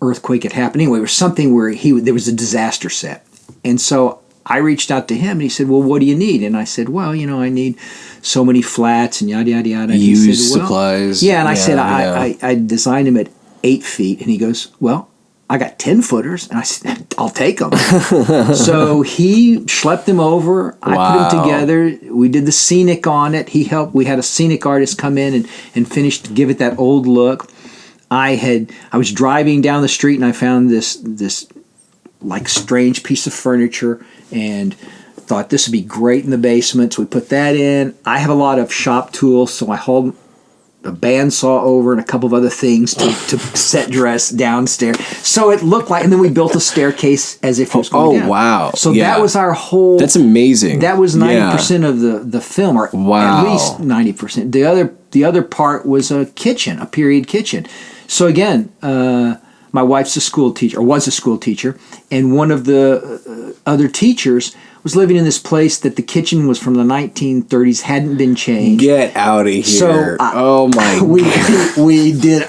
[SPEAKER 1] earthquake had happened. Anyway, it was something where there was a disaster set. And so I reached out to him, and he said, well, what do you need? And I said, well, I need so many flats and yada, yada, yada. And
[SPEAKER 2] used
[SPEAKER 1] he said,
[SPEAKER 2] supplies.
[SPEAKER 1] Yeah, and I said, I designed him at 8 feet. And he goes, well, I got 10 footers. And I said, I'll take them. So he schlepped them over. I put them together. We did the scenic on it. He helped. We had a scenic artist come in and finish to give it that old look. I was driving down the street, and I found this like strange piece of furniture and thought this would be great in the basement. So we put that in. I have a lot of shop tools, so I hauled a bandsaw over and a couple of other things to set dress downstairs. So it looked like, and then we built a staircase as if it was going down.
[SPEAKER 2] Oh, wow.
[SPEAKER 1] So that was our whole...
[SPEAKER 2] That's amazing.
[SPEAKER 1] That was 90% of the film, or at least 90%. The other part was a kitchen, a period kitchen. So again, my wife's a school teacher, or was a school teacher, and one of the other teachers was living in this place that the kitchen was from the 1930s, hadn't been changed.
[SPEAKER 2] Get out of here! So, oh my!
[SPEAKER 1] We did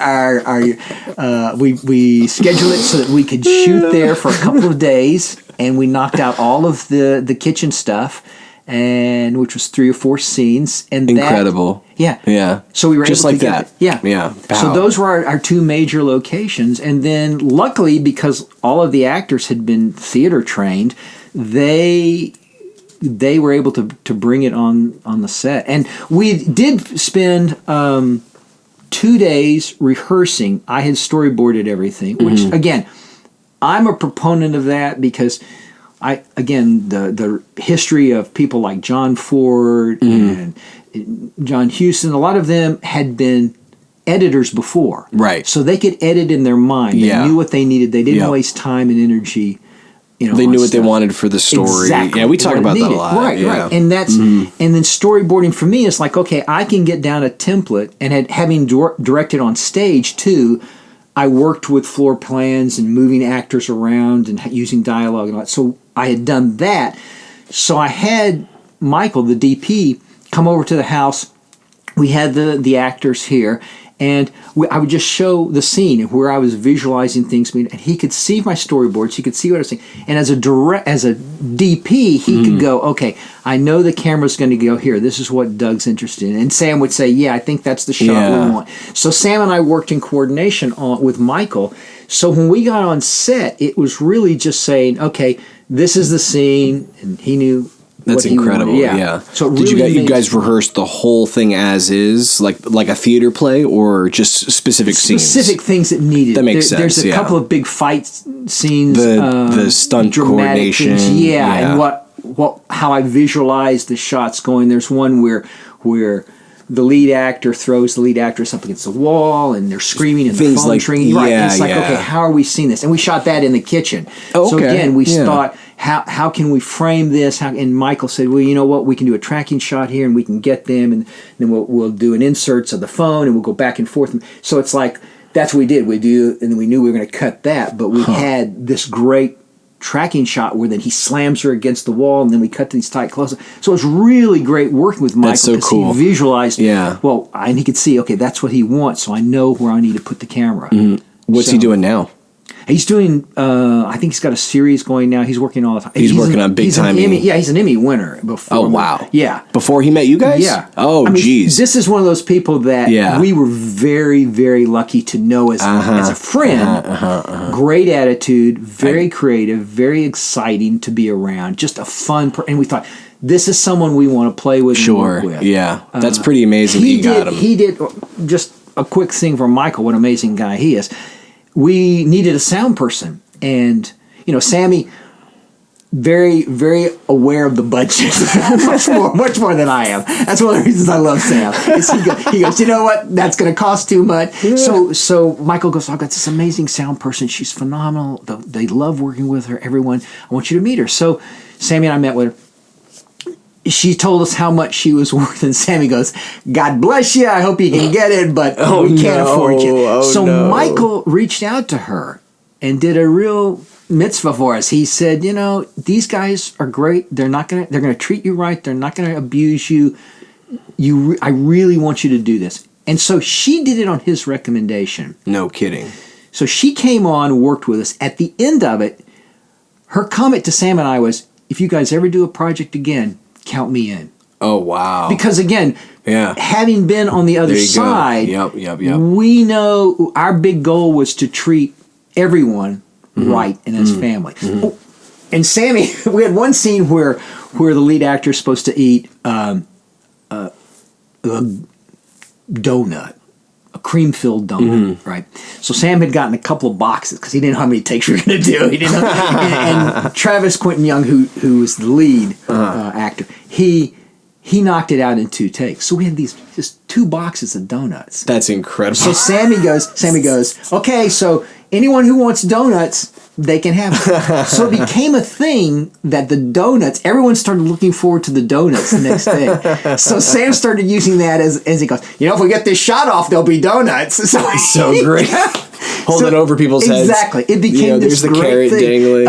[SPEAKER 1] we scheduled it so that we could shoot there for a couple of days, and we knocked out all of the kitchen stuff, and which was 3 or 4 scenes, and
[SPEAKER 2] incredible. Yeah.
[SPEAKER 1] So we were
[SPEAKER 2] just
[SPEAKER 1] able
[SPEAKER 2] like
[SPEAKER 1] to
[SPEAKER 2] that.
[SPEAKER 1] Yeah. So those were our 2 major locations, and then luckily, because all of the actors had been theater trained, they were able to bring it on the set, and we did spend 2 days rehearsing. I had storyboarded everything, which again, I'm a proponent of that because the history of people like John Ford and John Huston, a lot of them had been editors before. Right. So they could edit in their mind. They knew what they needed. They didn't waste time and energy.
[SPEAKER 2] They knew what they wanted for the story.
[SPEAKER 1] Exactly.
[SPEAKER 2] Yeah, we talk about that a lot.
[SPEAKER 1] Right. And that's and then storyboarding for me is like, okay, I can get down a template, and having directed on stage too, I worked with floor plans and moving actors around and using dialogue and all that. So I had done that. So I had Michael, the DP, come over to the house. We had the actors here, and I would just show the scene where I was visualizing things, and he could see my storyboards. He could see what I was saying. And as a DP, he could go, okay, I know the camera's going to go here. This is what Doug's interested in. And Sam would say, yeah, I think that's the shot we want. So Sam and I worked in coordination with Michael. So when we got on set, it was really just saying, okay, this is the scene, and he knew.
[SPEAKER 2] That's incredible. Yeah.
[SPEAKER 1] So
[SPEAKER 2] did you guys rehearse the whole thing as is, like a theater play, or just specific scenes?
[SPEAKER 1] Specific things that needed.
[SPEAKER 2] That makes sense.
[SPEAKER 1] There's a couple of big fight scenes.
[SPEAKER 2] The stunt coordination.
[SPEAKER 1] Things, and how I visualized the shots going. There's one where the lead actor throws the lead actress up against the wall, and they're screaming, and the
[SPEAKER 2] Things
[SPEAKER 1] phone
[SPEAKER 2] like-
[SPEAKER 1] ringing. Right.
[SPEAKER 2] yeah,
[SPEAKER 1] And it's like,
[SPEAKER 2] yeah.
[SPEAKER 1] okay, how are we seeing this? And we shot that in the kitchen.
[SPEAKER 2] Oh,
[SPEAKER 1] So
[SPEAKER 2] okay.
[SPEAKER 1] again, we
[SPEAKER 2] Yeah.
[SPEAKER 1] thought, how can we frame this? And Michael said, well, you know what? We can do a tracking shot here, and we can get them, and then we'll do an inserts of the phone, and we'll go back and forth. So it's like, that's what we did. And then we knew we were going to cut that, but we had this great tracking shot where then he slams her against the wall, and then we cut to these tight close-ups. So it was really great working with Michael.
[SPEAKER 2] That's so cool.
[SPEAKER 1] He visualized,
[SPEAKER 2] Yeah.
[SPEAKER 1] well, and he could see, okay, that's what he wants, so I know where I need to put the camera.
[SPEAKER 2] What's he doing now?
[SPEAKER 1] He's doing, I think he's got a series going now. He's working all the time.
[SPEAKER 2] He's working on big time.
[SPEAKER 1] He's an Emmy winner before.
[SPEAKER 2] Oh, wow.
[SPEAKER 1] Yeah.
[SPEAKER 2] Before he met you guys?
[SPEAKER 1] Yeah.
[SPEAKER 2] Oh,
[SPEAKER 1] I mean,
[SPEAKER 2] geez.
[SPEAKER 1] This is one of those people that
[SPEAKER 2] Yeah.
[SPEAKER 1] we were very, very lucky to know as a friend. Great attitude, very creative, very exciting to be around. Just a fun and we thought, this is someone we want to play with and
[SPEAKER 2] Sure.
[SPEAKER 1] work with.
[SPEAKER 2] Yeah. That's pretty amazing that you got him.
[SPEAKER 1] He did, just a quick thing for Michael, what an amazing guy he is. We needed a sound person. And, Sammy, very, very aware of the budget, much more than I am. That's one of the reasons I love Sam. Is he goes, you know what? That's going to cost too much. Yeah. So Michael goes, I've got this amazing sound person. She's phenomenal. They love working with her. Everyone, I want you to meet her. So Sammy and I met with her. She told us how much she was worth, and Sammy goes, God bless you. I hope you can get it, but we can't afford you. So Michael reached out to her and did a real mitzvah for us. He said, these guys are great. They're going to treat you right. They're not going to abuse you. I really want you to do this. And so she did it on his recommendation.
[SPEAKER 2] No kidding.
[SPEAKER 1] So she came on, worked with us. At the end of it, her comment to Sam and I was, if you guys ever do a project again, count me in.
[SPEAKER 2] Oh, wow.
[SPEAKER 1] Because again, having been on the other side,
[SPEAKER 2] Yep.
[SPEAKER 1] we know our big goal was to treat everyone right and as family. Oh, and Sammy, we had one scene where the lead actor is supposed to eat a donut, a cream-filled donut, right? So Sam had gotten a couple of boxes because he didn't know how many takes we were going to do. He didn't know. and Travis Quentin Young, who was the lead actor, he knocked it out in 2 takes. So we had these just 2 boxes of donuts.
[SPEAKER 2] That's incredible.
[SPEAKER 1] So Sammy goes, okay, so anyone who wants donuts, they can have it. So it became a thing that the donuts, everyone started looking forward to the donuts the next day. So Sam started using that as he goes, if we get this shot off, there'll be donuts.
[SPEAKER 2] So great. Hold it over people's heads.
[SPEAKER 1] Exactly. It became this
[SPEAKER 2] there's the
[SPEAKER 1] great
[SPEAKER 2] carrot
[SPEAKER 1] thing.
[SPEAKER 2] dangling.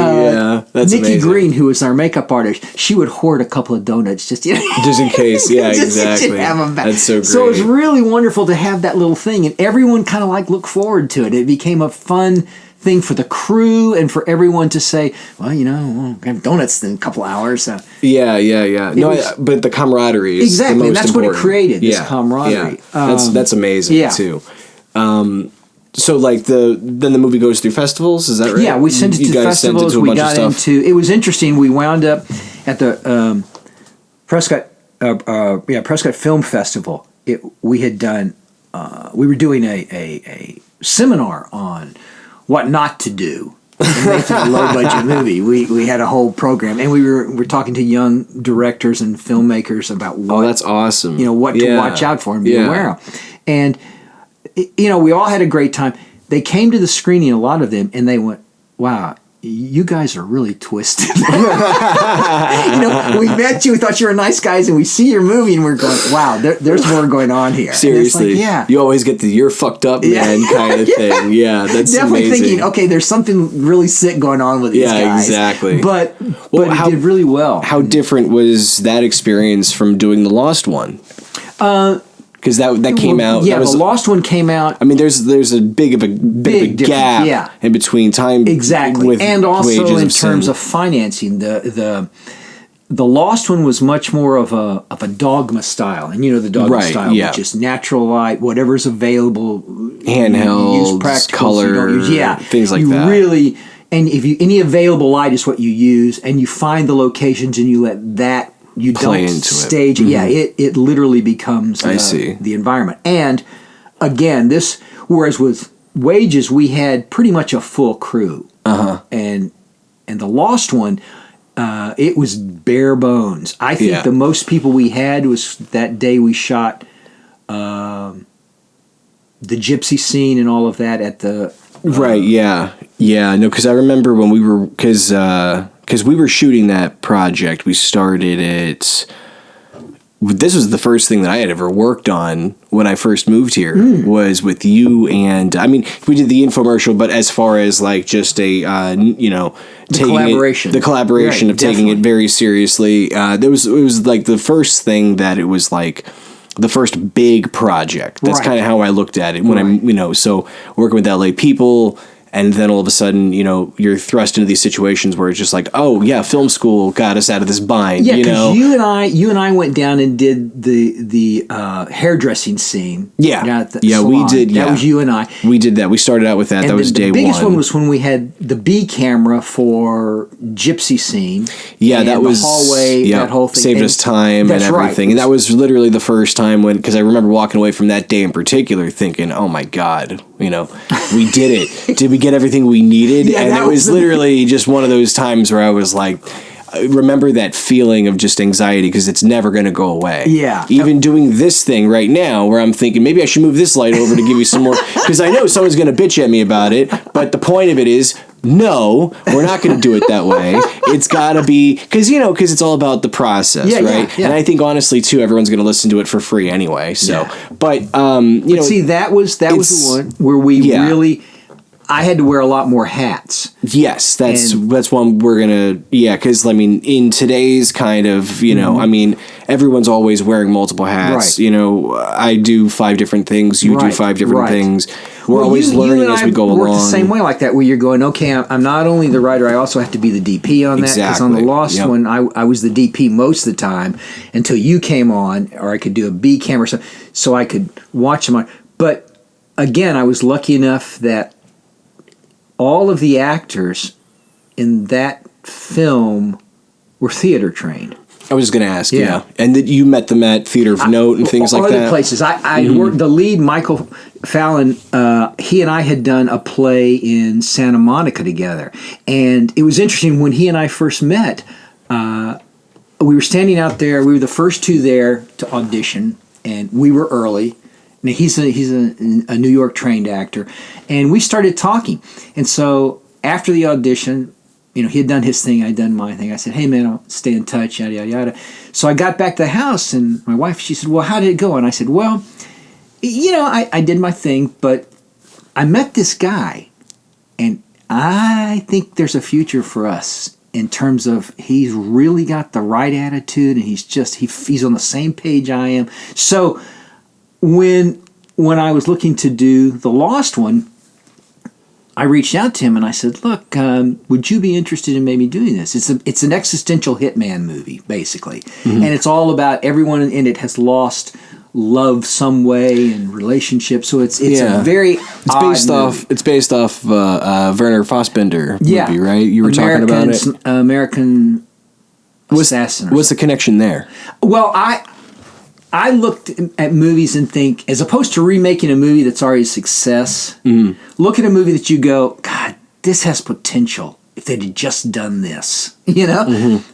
[SPEAKER 2] That's
[SPEAKER 1] Nikki
[SPEAKER 2] amazing.
[SPEAKER 1] Green, who was our makeup artist, she would hoard a couple of donuts just
[SPEAKER 2] in case. Yeah, exactly.
[SPEAKER 1] Have them back.
[SPEAKER 2] That's so great.
[SPEAKER 1] So it was really wonderful to have that little thing, and everyone kind of looked forward to it. It became a fun thing for the crew and for everyone to say, well, we'll have donuts in a couple hours.
[SPEAKER 2] Yeah. But the camaraderie is
[SPEAKER 1] exactly,
[SPEAKER 2] the most
[SPEAKER 1] and that's
[SPEAKER 2] important.
[SPEAKER 1] what it created. This camaraderie.
[SPEAKER 2] Yeah. That's amazing too. So then the movie goes through festivals, is that right?
[SPEAKER 1] Yeah, we sent it to festivals. We got into. It was interesting. We wound up at the Prescott Film Festival. We had done. We were doing a seminar on what not to do in making a low budget movie. We had a whole program, and we were talking to young directors and filmmakers about what.
[SPEAKER 2] Oh, that's awesome.
[SPEAKER 1] What to watch out for and be aware of, and. We all had a great time. They came to the screening, a lot of them, and they went, wow, you guys are really twisted. We met you, we thought you were nice guys, and we see your movie, and we're going, wow, there's more going on here.
[SPEAKER 2] Seriously. You always get the you're fucked up, man, kind of thing. Yeah, that's
[SPEAKER 1] definitely
[SPEAKER 2] amazing.
[SPEAKER 1] Thinking, okay, there's something really sick going on with these guys.
[SPEAKER 2] Yeah, exactly.
[SPEAKER 1] But it did really well.
[SPEAKER 2] How different was that experience from doing the Lost one? Because that came out.
[SPEAKER 1] Yeah, the Lost one came out.
[SPEAKER 2] I mean, there's a bit of a gap in between time.
[SPEAKER 1] Exactly,
[SPEAKER 2] with
[SPEAKER 1] and also
[SPEAKER 2] Wages
[SPEAKER 1] in terms of financing, the Lost one was much more of a dogma style, and the dogma style, which is natural light, whatever's available,
[SPEAKER 2] handheld,
[SPEAKER 1] use practicals,
[SPEAKER 2] color, things like that.
[SPEAKER 1] Really, and if any available light is what you use, and you find the locations, and you let that. You
[SPEAKER 2] play
[SPEAKER 1] don't
[SPEAKER 2] into
[SPEAKER 1] stage
[SPEAKER 2] it.
[SPEAKER 1] Yeah, it literally becomes the environment. And again, whereas with Wages we had pretty much a full crew. And the Lost one, it was bare bones. I think the most people we had was that day we shot the gypsy scene and all of that at the
[SPEAKER 2] right. Yeah. No, because I remember when we were because we were shooting that project. We started it. This was the first thing that I had ever worked on when I first moved here was with you. And I mean, we did the infomercial, but as far as like just a,
[SPEAKER 1] collaboration,
[SPEAKER 2] the collaboration
[SPEAKER 1] right,
[SPEAKER 2] of taking it very seriously. It was like the first thing that it was like the first big project. That's kind of how I looked at it when so working with LA people. And then all of a sudden, you're thrust into these situations where it's just like, oh yeah, film school got us out of this bind.
[SPEAKER 1] Yeah, because you and I went down and did the hairdressing scene.
[SPEAKER 2] Yeah,
[SPEAKER 1] salon.
[SPEAKER 2] We did.
[SPEAKER 1] That was you and I.
[SPEAKER 2] We did that. We started out with that.
[SPEAKER 1] And
[SPEAKER 2] that was day one.
[SPEAKER 1] The biggest one was when we had the B camera for gypsy scene.
[SPEAKER 2] Yeah, that was
[SPEAKER 1] the hallway.
[SPEAKER 2] Yeah,
[SPEAKER 1] that whole thing
[SPEAKER 2] saved us time and everything. And that was literally the first time because I remember walking away from that day in particular, thinking, "Oh my God, we did it. Did we get everything we needed?"
[SPEAKER 1] Yeah,
[SPEAKER 2] and it was literally just one of those times where I was like, I remember that feeling of just anxiety because it's never going to go away.
[SPEAKER 1] Yeah.
[SPEAKER 2] Even doing this thing right now where I'm thinking maybe I should move this light over to give you some more because I know someone's going to bitch at me about it. But the point of it is, no, we're not going to do it that way. It's got to be because it's all about the process, right? Yeah. And I think honestly too, everyone's going to listen to it for free anyway. So, but
[SPEAKER 1] see, that was the one where we really. I had to wear a lot more hats.
[SPEAKER 2] Yes, that's one we're gonna because I mean in today's kind of I mean everyone's always wearing multiple hats.
[SPEAKER 1] Right.
[SPEAKER 2] I do 5 different things. You do 5 different things. We're always learning as we go along.
[SPEAKER 1] Work the same way like that, where you're going, okay, I'm not only the writer, I also have to be the DP on that. Because on the Lost one, I was the DP most of the time until you came on, or I could do a B camera, so I could watch them on. But again, I was lucky enough that all of the actors in that film were theater trained.
[SPEAKER 2] I was just going to ask, and that you met them at Theater of Note and things like that.
[SPEAKER 1] Other places. I worked. The lead, Michael Fallon. He and I had done a play in Santa Monica together, and it was interesting when he and I first met. We were standing out there. We were the first 2 there to audition, and we were early. Now, he's a New York trained actor, and we started talking. And so after the audition, he had done his thing, I'd done my thing. I said, "Hey man, I'll stay in touch, yada yada yada." So I got back to the house, and my wife, she said, "Well, how did it go?" And I said, "Well, I did my thing, but I met this guy, and I think there's a future for us in terms of he's really got the right attitude, and he's on the same page I am." So when I was looking to do the Lost one, I reached out to him and I said, "Look, would you be interested in maybe doing this? It's an existential hitman movie, basically, and it's all about everyone in it has lost love some way and relationships. So it's a very
[SPEAKER 2] it's based off Werner Fassbinder movie, right? You were talking about it.
[SPEAKER 1] American Assassin.
[SPEAKER 2] What's the connection there?
[SPEAKER 1] Well, I looked at movies and think, as opposed to remaking a movie that's already a success, look at a movie that you go, God, this has potential if they'd have just done this,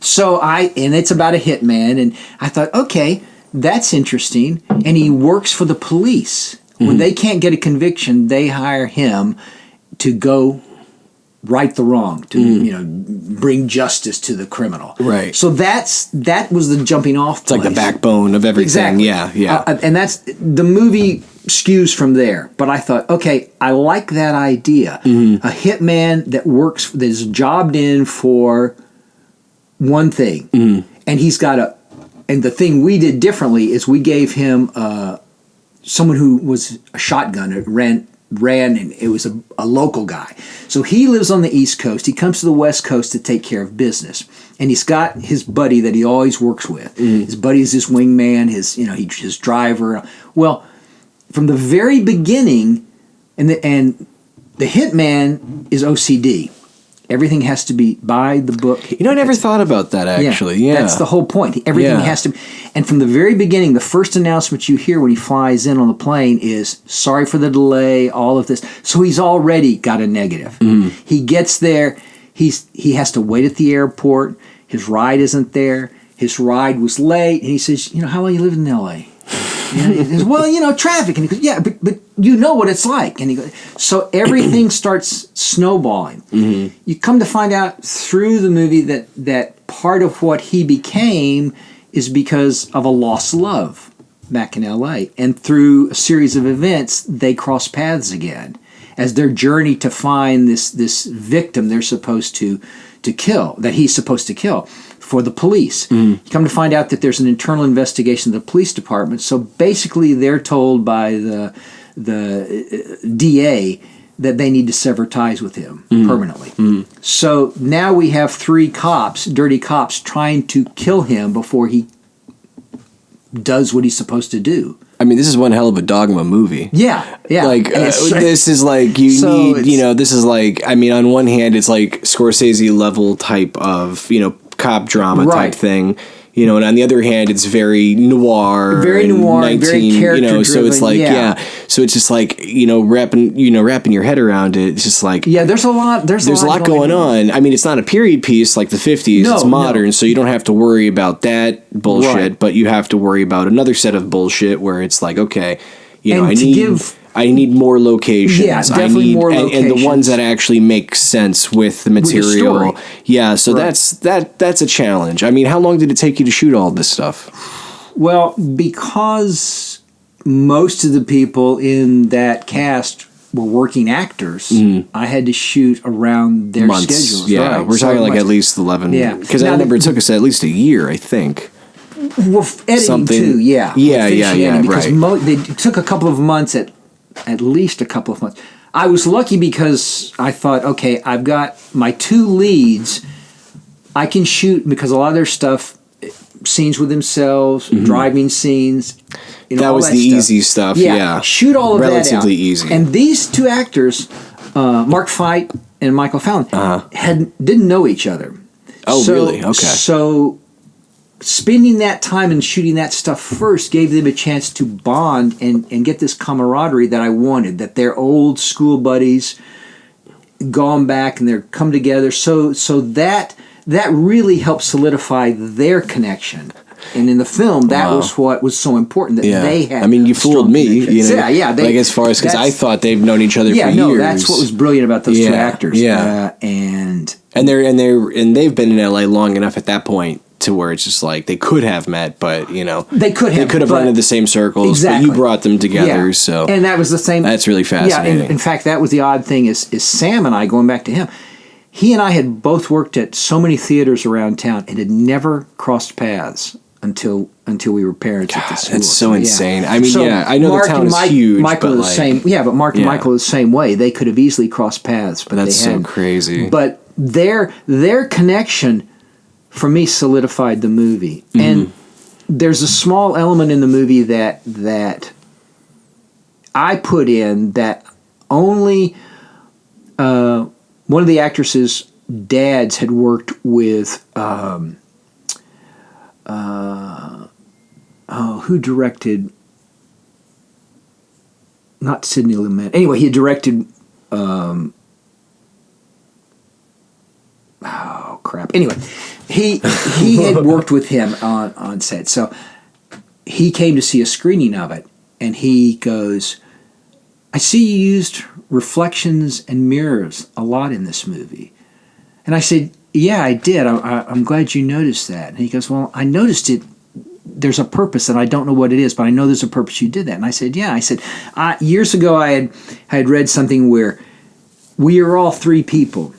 [SPEAKER 1] So and it's about a hitman, and I thought, okay, that's interesting. And he works for the police. When they can't get a conviction, they hire him to go right the wrong, to bring justice to the criminal.
[SPEAKER 2] Right.
[SPEAKER 1] So that was the jumping off place.
[SPEAKER 2] It's like the backbone of everything.
[SPEAKER 1] Exactly.
[SPEAKER 2] Yeah.
[SPEAKER 1] And that's the movie skews from there. But I thought, okay, I like that idea. A hitman that is jobbed in for one thing, and he's got and the thing we did differently is we gave him someone who was a shotgunner, ran, and it was a local guy. So he lives on the East Coast. He comes to the West Coast to take care of business. And he's got his buddy that he always works with. His buddy is his wingman, his driver. Well, from the very beginning, and the hitman is OCD. Everything has to be by the book.
[SPEAKER 2] I never thought about that, actually. Yeah.
[SPEAKER 1] That's the whole point. Everything has to be. And from the very beginning, the first announcement you hear when he flies in on the plane is, "Sorry for the delay, all of this." So he's already got a negative. He gets there. He has to wait at the airport. His ride isn't there. His ride was late. And he says, "How long you lived in L.A.?" And he goes, well, traffic. And he goes, yeah, but you know what it's like. And he goes, so everything starts snowballing. Mm-hmm. You come to find out through the movie that part of what he became is because of a lost love back in L.A. And through a series of events, they cross paths again as their journey to find this victim they're supposed to kill, that he's supposed to kill for the police. You come to find out that there's an internal investigation of the police department. So basically they're told by the DA that they need to sever ties with him permanently. So now we have 3 cops, dirty cops, trying to kill him before he does what he's supposed to do.
[SPEAKER 2] I mean, this is one hell of a dogma movie.
[SPEAKER 1] Yeah.
[SPEAKER 2] Like, this is like, this is like, I mean, on one hand, it's like Scorsese level type of, cop drama type thing. And on the other hand, it's very noir.
[SPEAKER 1] Very noir, very character-driven.
[SPEAKER 2] So it's like, so it's just like, wrapping your head around it. It's just like...
[SPEAKER 1] Yeah, there's a lot
[SPEAKER 2] going on. I mean, it's not a period piece like the 50s. It's modern, so you don't have to worry about that bullshit, but you have to worry about another set of bullshit where it's like, okay, I need more locations.
[SPEAKER 1] Yeah, definitely more locations.
[SPEAKER 2] And the ones that actually make sense with the material.
[SPEAKER 1] With the story.
[SPEAKER 2] Yeah, so that's a challenge. I mean, how long did it take you to shoot all this stuff?
[SPEAKER 1] Well, because most of the people in that cast were working actors, I had to shoot around their schedules.
[SPEAKER 2] Yeah, we're talking like at least 11. Yeah. Because I remember it took us at least a year, I think.
[SPEAKER 1] Well, editing too, yeah.
[SPEAKER 2] Yeah,
[SPEAKER 1] because they took a couple of months at least a couple of months. I was lucky because I thought, okay, I've got my 2 leads. I can shoot because a lot of their stuff, scenes with themselves, driving scenes.
[SPEAKER 2] That was the easy stuff. Yeah.
[SPEAKER 1] Shoot all of that out.
[SPEAKER 2] Relatively easy.
[SPEAKER 1] And these 2 actors, Mark Fite and Michael Fallon, didn't know each other.
[SPEAKER 2] Oh, really? Okay.
[SPEAKER 1] So spending that time and shooting that stuff first gave them a chance to bond and get this camaraderie that I wanted, that they're old school buddies gone back and they're come together. So that really helped solidify their connection. And in the film, that was what was so important, that they had.
[SPEAKER 2] I mean, you fooled me.
[SPEAKER 1] They,
[SPEAKER 2] as far as, because I thought they've known each other for years.
[SPEAKER 1] That's what was brilliant about those 2 actors.
[SPEAKER 2] Yeah.
[SPEAKER 1] And
[SPEAKER 2] they've been in LA long enough at that point to where it's just like they could have met, but
[SPEAKER 1] they could have
[SPEAKER 2] run in the same circles.
[SPEAKER 1] Exactly.
[SPEAKER 2] But you brought them together, so
[SPEAKER 1] and that was the same.
[SPEAKER 2] That's really fascinating.
[SPEAKER 1] Yeah, in fact, that was the odd thing is Sam and I, going back to him, he and I had both worked at so many theaters around town and had never crossed paths until we were parents at the school.
[SPEAKER 2] That's so insane. I mean, I know Mark the town is huge,
[SPEAKER 1] Michael
[SPEAKER 2] but
[SPEAKER 1] the same. Yeah, but Mark and Michael are the same way. They could have easily crossed paths, but
[SPEAKER 2] that's
[SPEAKER 1] they hadn't.
[SPEAKER 2] So crazy.
[SPEAKER 1] But their connection, for me, solidified the movie. And there's a small element in the movie that I put in that only one of the actresses' dads had worked with. Who directed? Not Sidney Lumet. Anyway, he directed. Oh crap! Anyway, he had worked with him on set, so he came to see a screening of it, and he goes, "I see you used reflections and mirrors a lot in this movie," and I said, "Yeah, I did. I'm glad you noticed that." And he goes, "Well, I noticed it. There's a purpose, and I don't know what it is, but I know there's a purpose you did that." And I said, "Yeah." I said, years ago I had read something where we are all 3 people.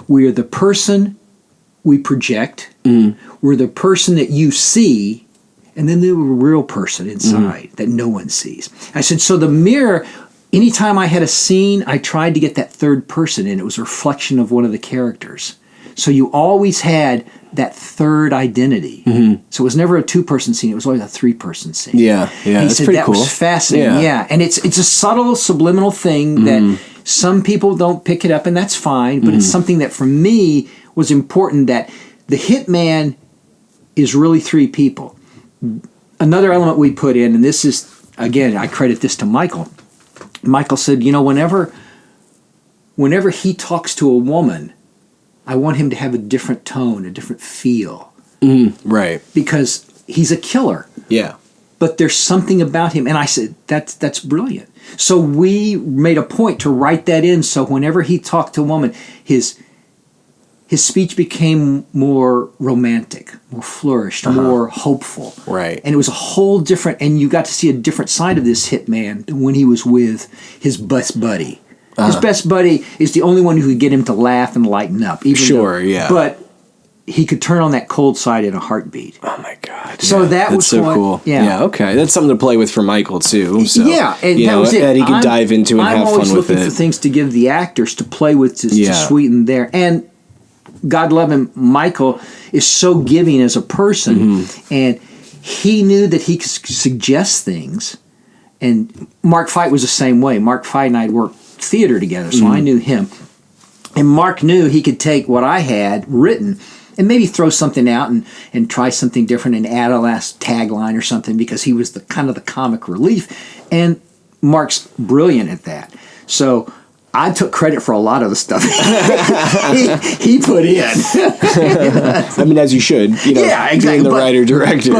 [SPEAKER 1] We are the person we project. We're the person that you see, and then there's a real person inside that no one sees. I said, so the mirror, anytime I had a scene, I tried to get that third person in. It was a reflection of one of the characters. So you always had that third identity. So it was never a 2-person scene. It was always a 3-person scene.
[SPEAKER 2] Yeah.
[SPEAKER 1] He said that was fascinating. Yeah. And it's a subtle subliminal thing that some people don't pick it up, and that's fine. But it's something that for me was important, that the hitman is really 3 people. Another element we put in, and this is, again, I credit this to Michael. Michael said, whenever he talks to a woman, I want him to have a different tone, a different feel.
[SPEAKER 2] Right.
[SPEAKER 1] Because he's a killer.
[SPEAKER 2] Yeah.
[SPEAKER 1] but there's something about him. And I said, that's brilliant. So we made a point to write that in, so whenever he talked to a woman, his speech became more romantic, more flourished, more hopeful.
[SPEAKER 2] Right.
[SPEAKER 1] And it was a whole different, and you got to see a different side of this hitman when he was with his best buddy. His best buddy is the only one who could get him to laugh and lighten up. Yeah. But he could turn on that cold side in a heartbeat.
[SPEAKER 2] Oh my God!
[SPEAKER 1] So that was
[SPEAKER 2] so cool. Yeah. Okay, that's something to play with for Michael too. So,
[SPEAKER 1] and that was it.
[SPEAKER 2] That he could dive into and have fun with it.
[SPEAKER 1] I'm always looking for things to give the actors to play with to sweeten there. And God love him, Michael is so giving as a person, and he knew that he could suggest things. And Mark Fite was the same way. Mark Fite and I had worked theater together, so I knew him. And Mark knew he could take what I had written and maybe throw something out and try something different and add a last tagline or something, because he was the kind of the comic relief. And Mark's brilliant at that. So I took credit for a lot of the stuff he put in.
[SPEAKER 2] I mean, as you should,
[SPEAKER 1] yeah, exactly.
[SPEAKER 2] Being the writer-director,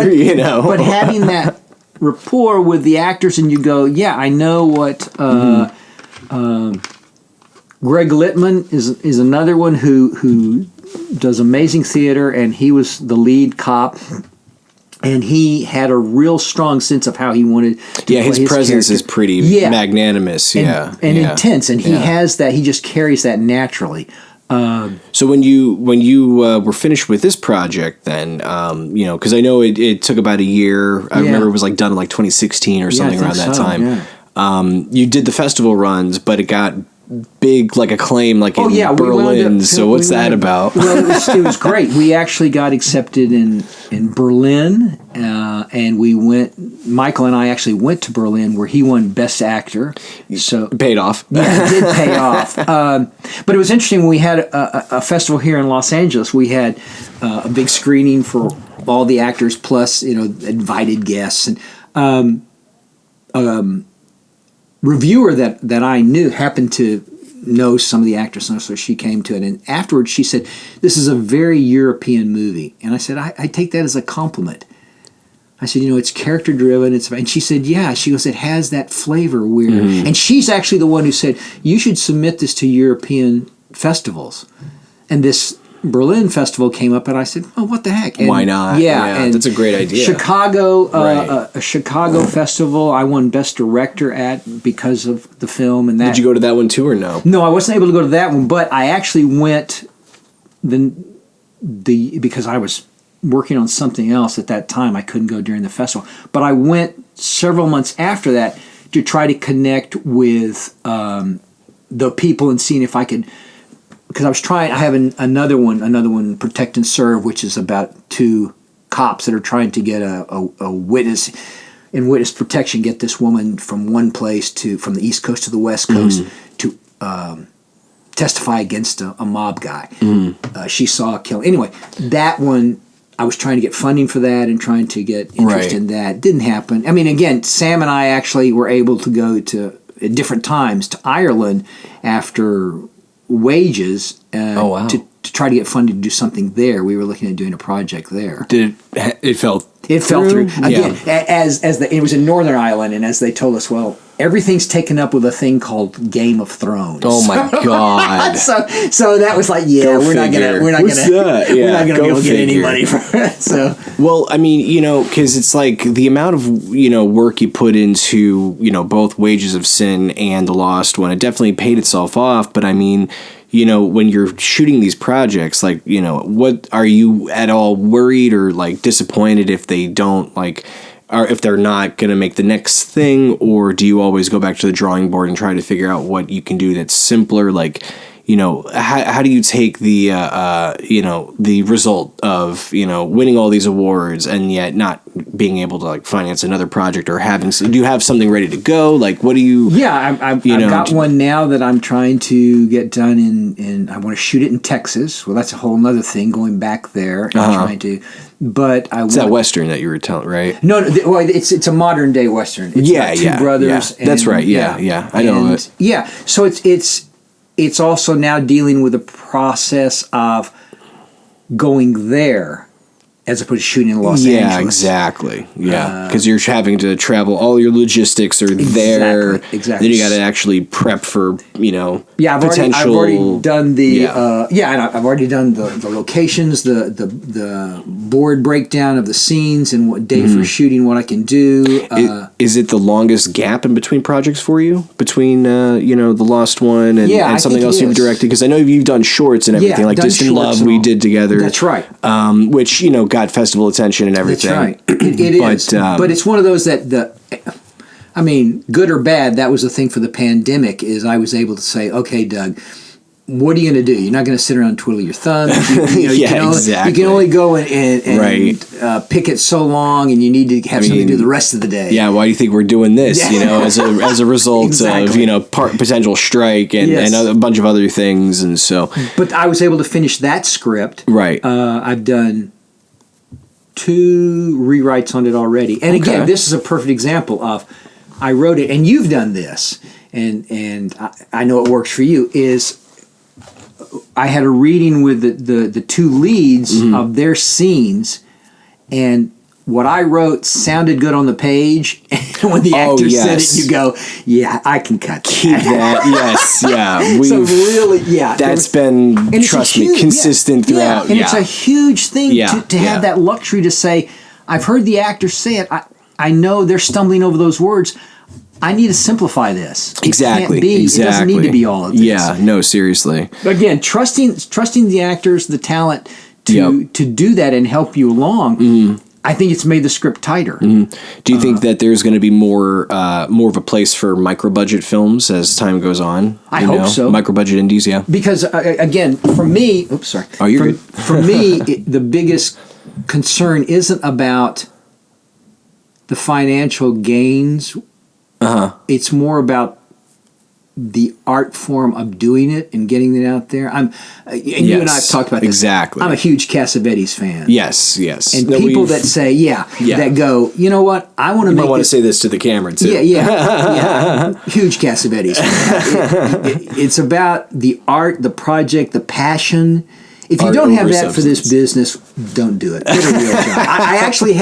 [SPEAKER 1] But having that rapport with the actors, and you go, yeah, I know what Greg Littman is another one who does amazing theater, and he was the lead cop. And he had a real strong sense of how he wanted to play
[SPEAKER 2] his presence
[SPEAKER 1] character.
[SPEAKER 2] is pretty magnanimous.
[SPEAKER 1] And intense, and he has that. He just carries that naturally.
[SPEAKER 2] So when you were finished with this project, then because I know it took about a year. I remember it was done in 2016 or something around that time.
[SPEAKER 1] Yeah.
[SPEAKER 2] You did the festival runs, but it got big acclaim in Berlin. So what's that about?
[SPEAKER 1] Well, it was great. We actually got accepted in Berlin, and we went. Michael and I actually went to Berlin, where he won Best Actor. So
[SPEAKER 2] it paid off.
[SPEAKER 1] Yeah, it did pay off. But it was interesting when we had a festival here in Los Angeles. We had a big screening for all the actors, plus invited guests, and reviewer that I knew happened to know some of the actors, so she came to it, and afterwards she said, "This is a very European movie," and I said, "I take that as a compliment." I said, "It's character driven." And she said, "Yeah." She goes, "It has that flavor weird," and she's actually the one who said, "You should submit this to European festivals," and this Berlin festival came up, and I said, "Oh, what the heck? And
[SPEAKER 2] why not?
[SPEAKER 1] Yeah, and
[SPEAKER 2] that's a great idea."
[SPEAKER 1] Chicago, a Chicago festival, I won Best Director at because of the film. And that.
[SPEAKER 2] Did you go to that one too, or no?
[SPEAKER 1] No, I wasn't able to go to that one, but I actually went because I was working on something else at that time. I couldn't go during the festival, but I went several months after that to try to connect with the people and seeing if I could. Because I was trying, I have another one, Protect and Serve, which is about two cops that are trying to get a witness in witness protection, get this woman from one place from the East Coast to the West Coast to testify against a mob guy. She saw a kill. Anyway, that one, I was trying to get funding for that and trying to get interest in that. Didn't happen. I mean, again, Sam and I actually were able to go to, at different times, to Ireland after Wages to try to get funding to do something there. We were looking at doing a project there.
[SPEAKER 2] It fell
[SPEAKER 1] through again. As it was in Northern Ireland, and as they told us, well, everything's taken up with a thing called Game of Thrones.
[SPEAKER 2] Oh my God!
[SPEAKER 1] so that was we're not gonna be able to get any money for it. So
[SPEAKER 2] well, I mean, because it's the amount of work you put into both Wages of Sin and The Lost One, it definitely paid itself off. But I mean, when you're shooting these projects, what are you at all worried or disappointed if they don't or if they're not going to make the next thing, or do you always go back to the drawing board and try to figure out what you can do that's simpler? How do you take the the result of winning all these awards and yet not being able to finance another project, or do you have something ready to go? What do you?
[SPEAKER 1] Yeah, I've got one now that I'm trying to get done in I want to shoot it in Texas. Well, that's a whole other thing, going back there and trying to. But it's
[SPEAKER 2] that Western that you were telling, right?
[SPEAKER 1] No, it's a modern day Western. It's two brothers.
[SPEAKER 2] Yeah. That's right. Yeah. I know it.
[SPEAKER 1] Yeah, so it's also now dealing with the process of going there as opposed to shooting in Los
[SPEAKER 2] Yeah,
[SPEAKER 1] Angeles.
[SPEAKER 2] exactly. Yeah, because you're having to travel. All your logistics are there.
[SPEAKER 1] Exactly.
[SPEAKER 2] Then you got to actually prep for
[SPEAKER 1] Yeah, I've
[SPEAKER 2] potential.
[SPEAKER 1] already done the and I've already done the locations, the board breakdown of the scenes and what day for shooting, what I can do.
[SPEAKER 2] Is it the longest gap in between projects for you? Between the Lost One and something else you've directed? Because I know you've done shorts and everything, like Distant Love we did together.
[SPEAKER 1] That's right.
[SPEAKER 2] Which got festival attention and everything.
[SPEAKER 1] That's right. It is. But it's one of those that good or bad, that was the thing for the pandemic, is I was able to say, okay, Doug, what are you going to do? You're not going to sit around and twiddle your thumbs. You can only go and pick it so long, and you need to have something to do the rest of the day.
[SPEAKER 2] Yeah, why do you think we're doing this? As a result of potential strike and a bunch of other things, and so.
[SPEAKER 1] But I was able to finish that script.
[SPEAKER 2] Right.
[SPEAKER 1] I've done 2 rewrites on it already, and again, this is a perfect example of I wrote it, and you've done this, and I know it works for you. Is I had a reading with the 2 leads of their scenes, and what I wrote sounded good on the page, and when the actor said it, you go, "Yeah, I can cut that."
[SPEAKER 2] Keep that. Yes, yeah.
[SPEAKER 1] So really,
[SPEAKER 2] that's been, trust me, consistent throughout.
[SPEAKER 1] And it's a huge thing to have that luxury to say, "I've heard the actor say it. I know they're stumbling over those words. I need to simplify this."
[SPEAKER 2] Exactly.
[SPEAKER 1] It doesn't need to be all of this.
[SPEAKER 2] Yeah, no, seriously.
[SPEAKER 1] Again, trusting the actors, the talent to do that and help you along. I think it's made the script tighter.
[SPEAKER 2] Do you think that there's going to be more of a place for micro-budget films as time goes on?
[SPEAKER 1] I hope so.
[SPEAKER 2] Micro-budget indies, yeah.
[SPEAKER 1] Because, again, for me... Oops, sorry.
[SPEAKER 2] Oh, you're good.
[SPEAKER 1] For me, the biggest concern isn't about the financial gains. It's more about the art form of doing it and getting it out there. You and I have talked about this.
[SPEAKER 2] Exactly.
[SPEAKER 1] I'm a huge Cassavetes fan.
[SPEAKER 2] Yes.
[SPEAKER 1] And people that say, that go, you know what, I want to make.
[SPEAKER 2] I want to say this to the camera too.
[SPEAKER 1] Yeah. Huge Cassavetes fan. It's about the art, the project, the passion. If you don't have that for this business, don't do it. Get a real job. I actually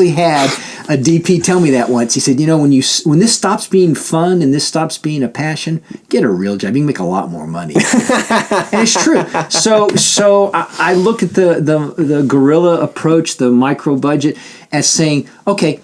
[SPEAKER 1] had a DP tell me that once. He said, when this stops being fun and this stops being a passion, get a real job. You can make a lot more money. And it's true. So I look at the Guerilla approach, the micro budget, as saying, okay,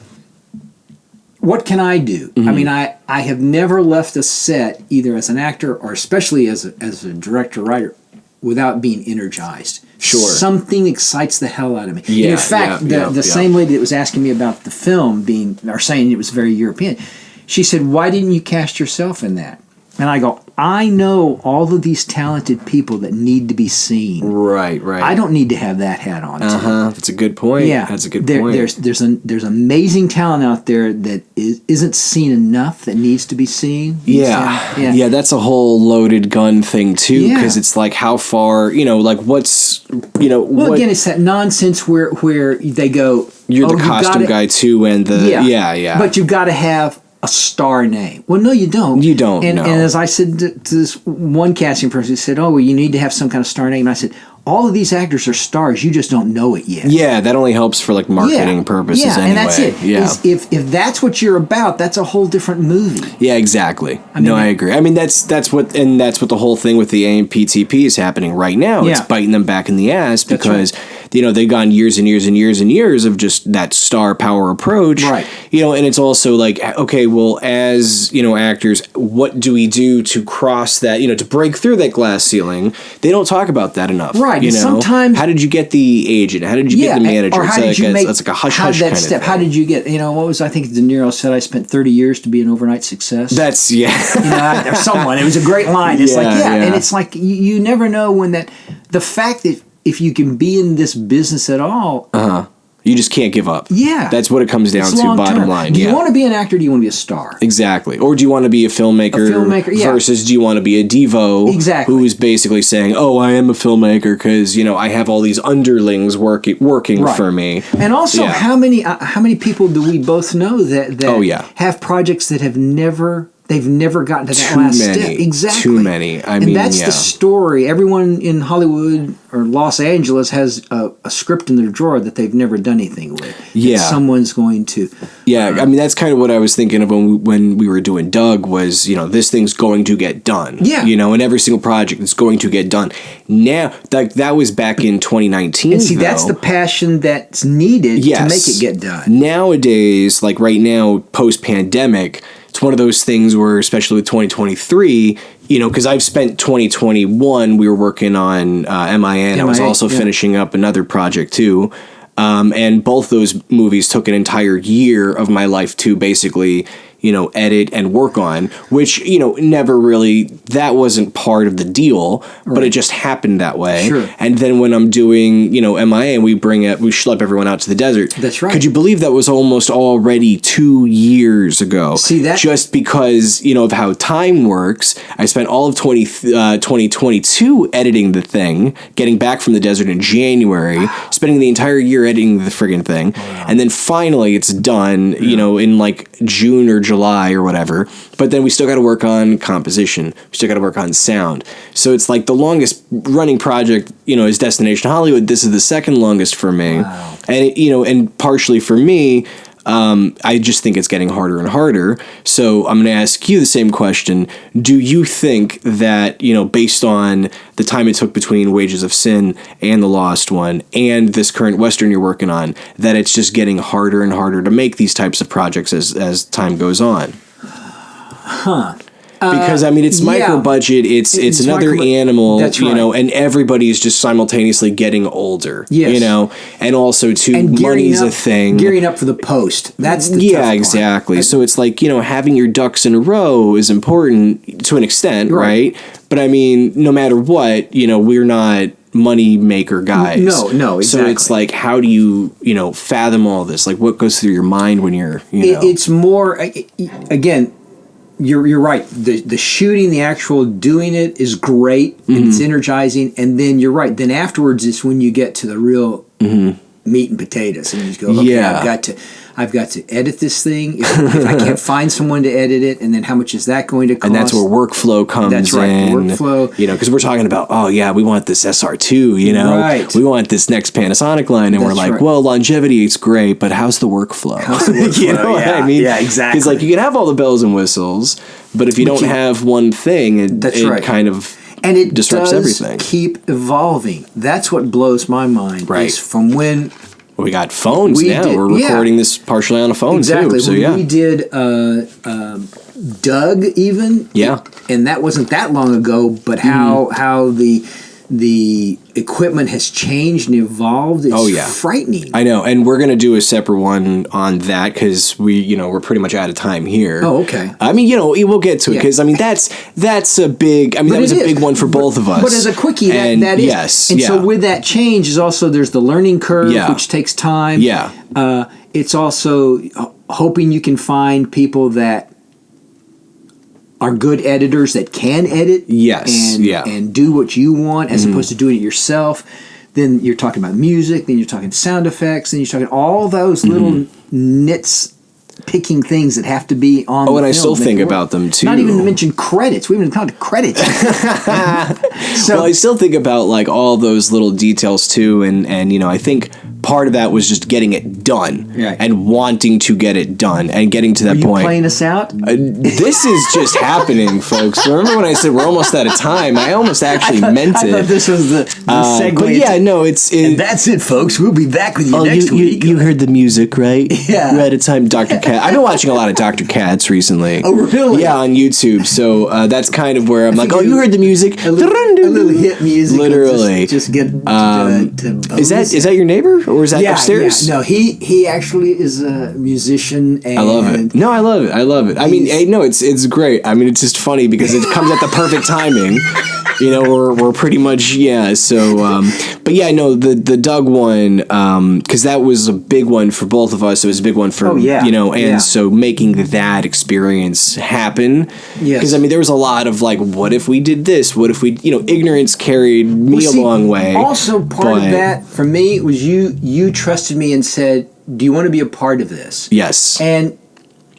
[SPEAKER 1] what can I do? I mean, I have never left a set, either as an actor or especially as a director-writer, without being energized.
[SPEAKER 2] Sure.
[SPEAKER 1] Something excites the hell out of me.
[SPEAKER 2] Yeah,
[SPEAKER 1] and in fact, the same lady that was asking me about the film saying it was very European, she said, "Why didn't you cast yourself in that?" And I go, I know all of these talented people that need to be seen.
[SPEAKER 2] Right.
[SPEAKER 1] I don't need to have that hat on.
[SPEAKER 2] That's a good point.
[SPEAKER 1] Yeah,
[SPEAKER 2] that's a good point.
[SPEAKER 1] There's amazing talent out there that isn't seen enough, that needs to be seen.
[SPEAKER 2] Yeah, that's a whole loaded gun thing too, because it's like how far, what's,
[SPEAKER 1] Well, again, it's that nonsense where they go,
[SPEAKER 2] you're the costume guy too, and the
[SPEAKER 1] but you've got to have a star name. Well, no, you don't.
[SPEAKER 2] You don't.
[SPEAKER 1] And as I said to this one casting person, he said, "Oh, well, you need to have some kind of star name." And I said, all of these actors are stars. You just don't know it yet.
[SPEAKER 2] Yeah, that only helps for marketing purposes.
[SPEAKER 1] Yeah,
[SPEAKER 2] anyway.
[SPEAKER 1] And that's it.
[SPEAKER 2] Yeah.
[SPEAKER 1] If that's what you're about, that's a whole different movie.
[SPEAKER 2] Yeah, exactly. I agree. I mean, that's what the whole thing with the AMPTP is happening right now. It's biting them back in the ass because they've gone years and years and years and years of just that star power approach.
[SPEAKER 1] Right.
[SPEAKER 2] And it's also like, okay, well, as actors, what do we do to cross that? To break through that glass ceiling? They don't talk about that enough.
[SPEAKER 1] Right. Sometimes,
[SPEAKER 2] how did you get the agent? How did you get the manager?
[SPEAKER 1] Or how did you make?
[SPEAKER 2] It's like a hush hush kind of thing.
[SPEAKER 1] How did you get? What was I think De Niro said? I spent 30 years to be an overnight success.
[SPEAKER 2] That's
[SPEAKER 1] or someone. It was a great line. It's and it's like you never know when the fact that if you can be in this business at all.
[SPEAKER 2] You just can't give up.
[SPEAKER 1] Yeah.
[SPEAKER 2] That's what it comes down to, bottom line.
[SPEAKER 1] Do you want to be an actor or do you want to be a star?
[SPEAKER 2] Exactly. Or do you want to be a filmmaker versus do you want to be a Devo who is basically saying, oh, I am a filmmaker because, I have all these underlings working for me.
[SPEAKER 1] And also, how many people do we both know that have projects that have never they've never gotten to that
[SPEAKER 2] Too
[SPEAKER 1] last
[SPEAKER 2] many.
[SPEAKER 1] step. Exactly.
[SPEAKER 2] Too many. I mean,
[SPEAKER 1] and that's
[SPEAKER 2] yeah.
[SPEAKER 1] the story. Everyone in Hollywood or Los Angeles has a script in their drawer that they've never done anything with.
[SPEAKER 2] Yeah.
[SPEAKER 1] That someone's going to.
[SPEAKER 2] Yeah, I mean, that's kind of what I was thinking of when we were doing Doug was, this thing's going to get done.
[SPEAKER 1] Yeah.
[SPEAKER 2] And every single project is going to get done. Now, that was back in 2019,
[SPEAKER 1] And see, that's the passion that's needed to make it get done.
[SPEAKER 2] Nowadays, like right now, post-pandemic, it's one of those things where, especially with 2023, because I've spent 2021, we were working on MIA, and I was also finishing up another project too. And both those movies took an entire year of my life to basically, edit and work on, which, never really, that wasn't part of the deal, but it just happened that way.
[SPEAKER 1] Sure.
[SPEAKER 2] And then when I'm doing, MIA and we schlep everyone out to the desert.
[SPEAKER 1] That's right.
[SPEAKER 2] Could you believe that was almost already 2 years ago?
[SPEAKER 1] See that?
[SPEAKER 2] Just because, of how time works, I spent all of 2022 editing the thing, getting back from the desert in January, spending the entire year editing the friggin' thing, and then finally it's done, in like June or July or whatever, but then we still got to work on composition. We still got to work on sound. So it's like the longest running project, is Destination Hollywood. This is the second longest for me. Wow. And, and partially for me, I just think it's getting harder and harder. So I'm going to ask you the same question. Do you think that, based on the time it took between Wages of Sin and The Lost One and this current Western you're working on, that it's just getting harder and harder to make these types of projects as time goes on? Because it's micro budget, it's another animal,
[SPEAKER 1] That's right.
[SPEAKER 2] and everybody's just simultaneously getting older,
[SPEAKER 1] Yes.
[SPEAKER 2] and also too, money's a thing.
[SPEAKER 1] Gearing up for the post. That's the tough part.
[SPEAKER 2] Exactly. So it's like, having your ducks in a row is important to an extent, right? But no matter what, we're not money maker guys.
[SPEAKER 1] No, exactly.
[SPEAKER 2] So it's like, how do you, fathom all this? Like, what goes through your mind when you're,
[SPEAKER 1] It's more, again, You're right. The shooting, the actual doing it is great, and it's energizing. And then you're right. Then afterwards is when you get to the real meat and potatoes, and you just go, okay, I've got to edit this thing. If I can't find someone to edit it, and then how much is that going to cost?
[SPEAKER 2] And that's where workflow comes in.
[SPEAKER 1] That's right, workflow.
[SPEAKER 2] Because we're talking about, we want this SR2,
[SPEAKER 1] Right.
[SPEAKER 2] We want this next Panasonic line, and we're like, well, longevity is great, but how's the workflow? You know what I mean?
[SPEAKER 1] Yeah, exactly.
[SPEAKER 2] Because you can have all the bells and whistles, but if you don't have one thing, it kind of
[SPEAKER 1] and it
[SPEAKER 2] disrupts
[SPEAKER 1] does
[SPEAKER 2] everything.
[SPEAKER 1] Keep evolving. That's what blows my mind.
[SPEAKER 2] Right.
[SPEAKER 1] Is from when.
[SPEAKER 2] We got phones now. We're recording this partially on a phone too. So
[SPEAKER 1] when we did Doug even.
[SPEAKER 2] Yeah.
[SPEAKER 1] And that wasn't that long ago, but how the equipment has changed and evolved. It's frightening.
[SPEAKER 2] I know, and we're gonna do a separate one on that because we're pretty much out of time here.
[SPEAKER 1] Oh, okay.
[SPEAKER 2] We'll get to it because that's a big. That was a big one for both of us.
[SPEAKER 1] But as a quickie, that is.
[SPEAKER 2] Yes,
[SPEAKER 1] and so with that change is also there's the learning curve, which takes time.
[SPEAKER 2] Yeah.
[SPEAKER 1] It's also hoping you can find people that are good editors that can edit and do what you want as opposed to doing it yourself. Then you're talking about music, then you're talking sound effects, then you're talking all those little picking things that have to be on the film.
[SPEAKER 2] And I still think about them too.
[SPEAKER 1] Not even to mention credits. We haven't even counted credits.
[SPEAKER 2] Well, I still think about all those little details too, and I think part of that was just getting it done and wanting to get it done and getting to that point. Are
[SPEAKER 1] you playing us out?
[SPEAKER 2] This is just happening, folks. Remember when I said we're almost out of time? I almost actually meant it.
[SPEAKER 1] I thought this was the segue.
[SPEAKER 2] But
[SPEAKER 1] and that's it, folks. We'll be back with you next week.
[SPEAKER 2] You heard the music, right?
[SPEAKER 1] Yeah.
[SPEAKER 2] We're out of time, Dr. Cat. I've been watching a lot of Dr. Katz recently.
[SPEAKER 1] Oh, really?
[SPEAKER 2] Yeah, on YouTube. So that's kind of where I'm like, you heard the music.
[SPEAKER 1] A little hit music.
[SPEAKER 2] Literally.
[SPEAKER 1] Just get to
[SPEAKER 2] is that your neighbor? Or is that upstairs?
[SPEAKER 1] Yeah. No, he actually is a musician. And
[SPEAKER 2] I love it. No, I love it. It's great. It's just funny because it comes at the perfect timing. We're pretty much, so, but the Doug one, because that was a big one for both of us. It was a big one for, so making that experience happen.
[SPEAKER 1] Yes.
[SPEAKER 2] Because, there was a lot of, what if we did this? What if we, ignorance carried me a long way.
[SPEAKER 1] Also, part of that, for me, was you trusted me and said, do you want to be a part of this?
[SPEAKER 2] Yes.
[SPEAKER 1] And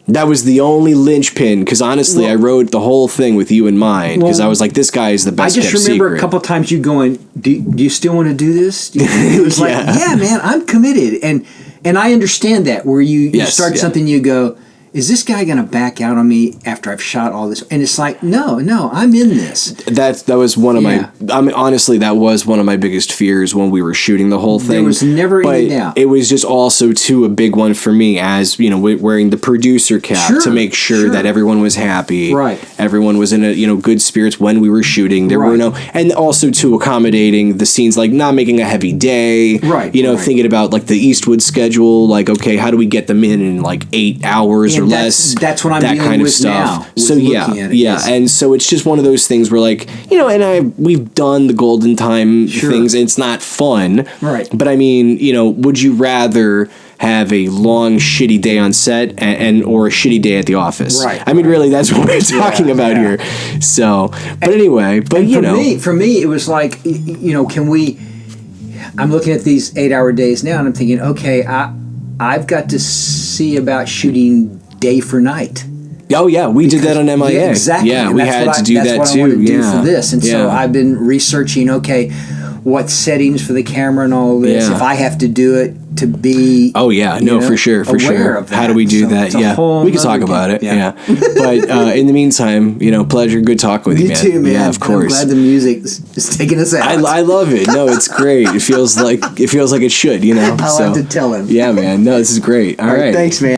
[SPEAKER 2] That was the only linchpin, because honestly, I wrote the whole thing with you in mind, because I was like, this guy is the best kept secret.
[SPEAKER 1] I just remember a couple of times you going, do you still want to do this? It was like, yeah, man, I'm committed. And I understand that, where you start something, you go, is this guy going to back out on me after I've shot all this? And it's like, no, I'm in this.
[SPEAKER 2] That was one of my, I mean, honestly, that was one of my biggest fears when we were shooting the whole thing.
[SPEAKER 1] There was never any doubt.
[SPEAKER 2] It was just also, too, a big one for me as, wearing the producer cap to make sure that everyone was happy.
[SPEAKER 1] Right.
[SPEAKER 2] Everyone was in a, good spirits when we were shooting. There were no, and also, too, accommodating the scenes, like not making a heavy day.
[SPEAKER 1] Right.
[SPEAKER 2] Thinking about, like, the Eastwood schedule, like, okay, how do we get them in like 8 hours or less?
[SPEAKER 1] That's what I'm
[SPEAKER 2] that
[SPEAKER 1] dealing
[SPEAKER 2] kind of
[SPEAKER 1] with
[SPEAKER 2] stuff.
[SPEAKER 1] now.
[SPEAKER 2] So and so it's just one of those things where, like, we've done the golden time things, and it's not fun,
[SPEAKER 1] right?
[SPEAKER 2] But I mean, would you rather have a long shitty day on set or a shitty day at the office?
[SPEAKER 1] Right.
[SPEAKER 2] I mean, really, that's what we're talking about here. So, but anyway, but
[SPEAKER 1] for me, it was like, can we? I'm looking at these 8-hour days now, and I'm thinking, okay, I've got to see about shooting day for night.
[SPEAKER 2] Oh yeah, we did that on MIA.
[SPEAKER 1] Yeah, exactly.
[SPEAKER 2] Yeah, we had to do that too.
[SPEAKER 1] That's what I want to do for this, and so I've been researching. Okay, what settings for the camera and all this. If I have to do it to be.
[SPEAKER 2] Oh yeah, for sure.
[SPEAKER 1] Of that.
[SPEAKER 2] How do we do that? Yeah, we can talk about it. Yeah. But in the meantime, pleasure. Good talking with you, man.
[SPEAKER 1] You too, man.
[SPEAKER 2] Yeah, of course.
[SPEAKER 1] I'm glad the music is taking us out.
[SPEAKER 2] I love it. No, it's great. It feels like it should.
[SPEAKER 1] I'll have to tell him.
[SPEAKER 2] Yeah, man. No, this is great. All right.
[SPEAKER 1] Thanks, man.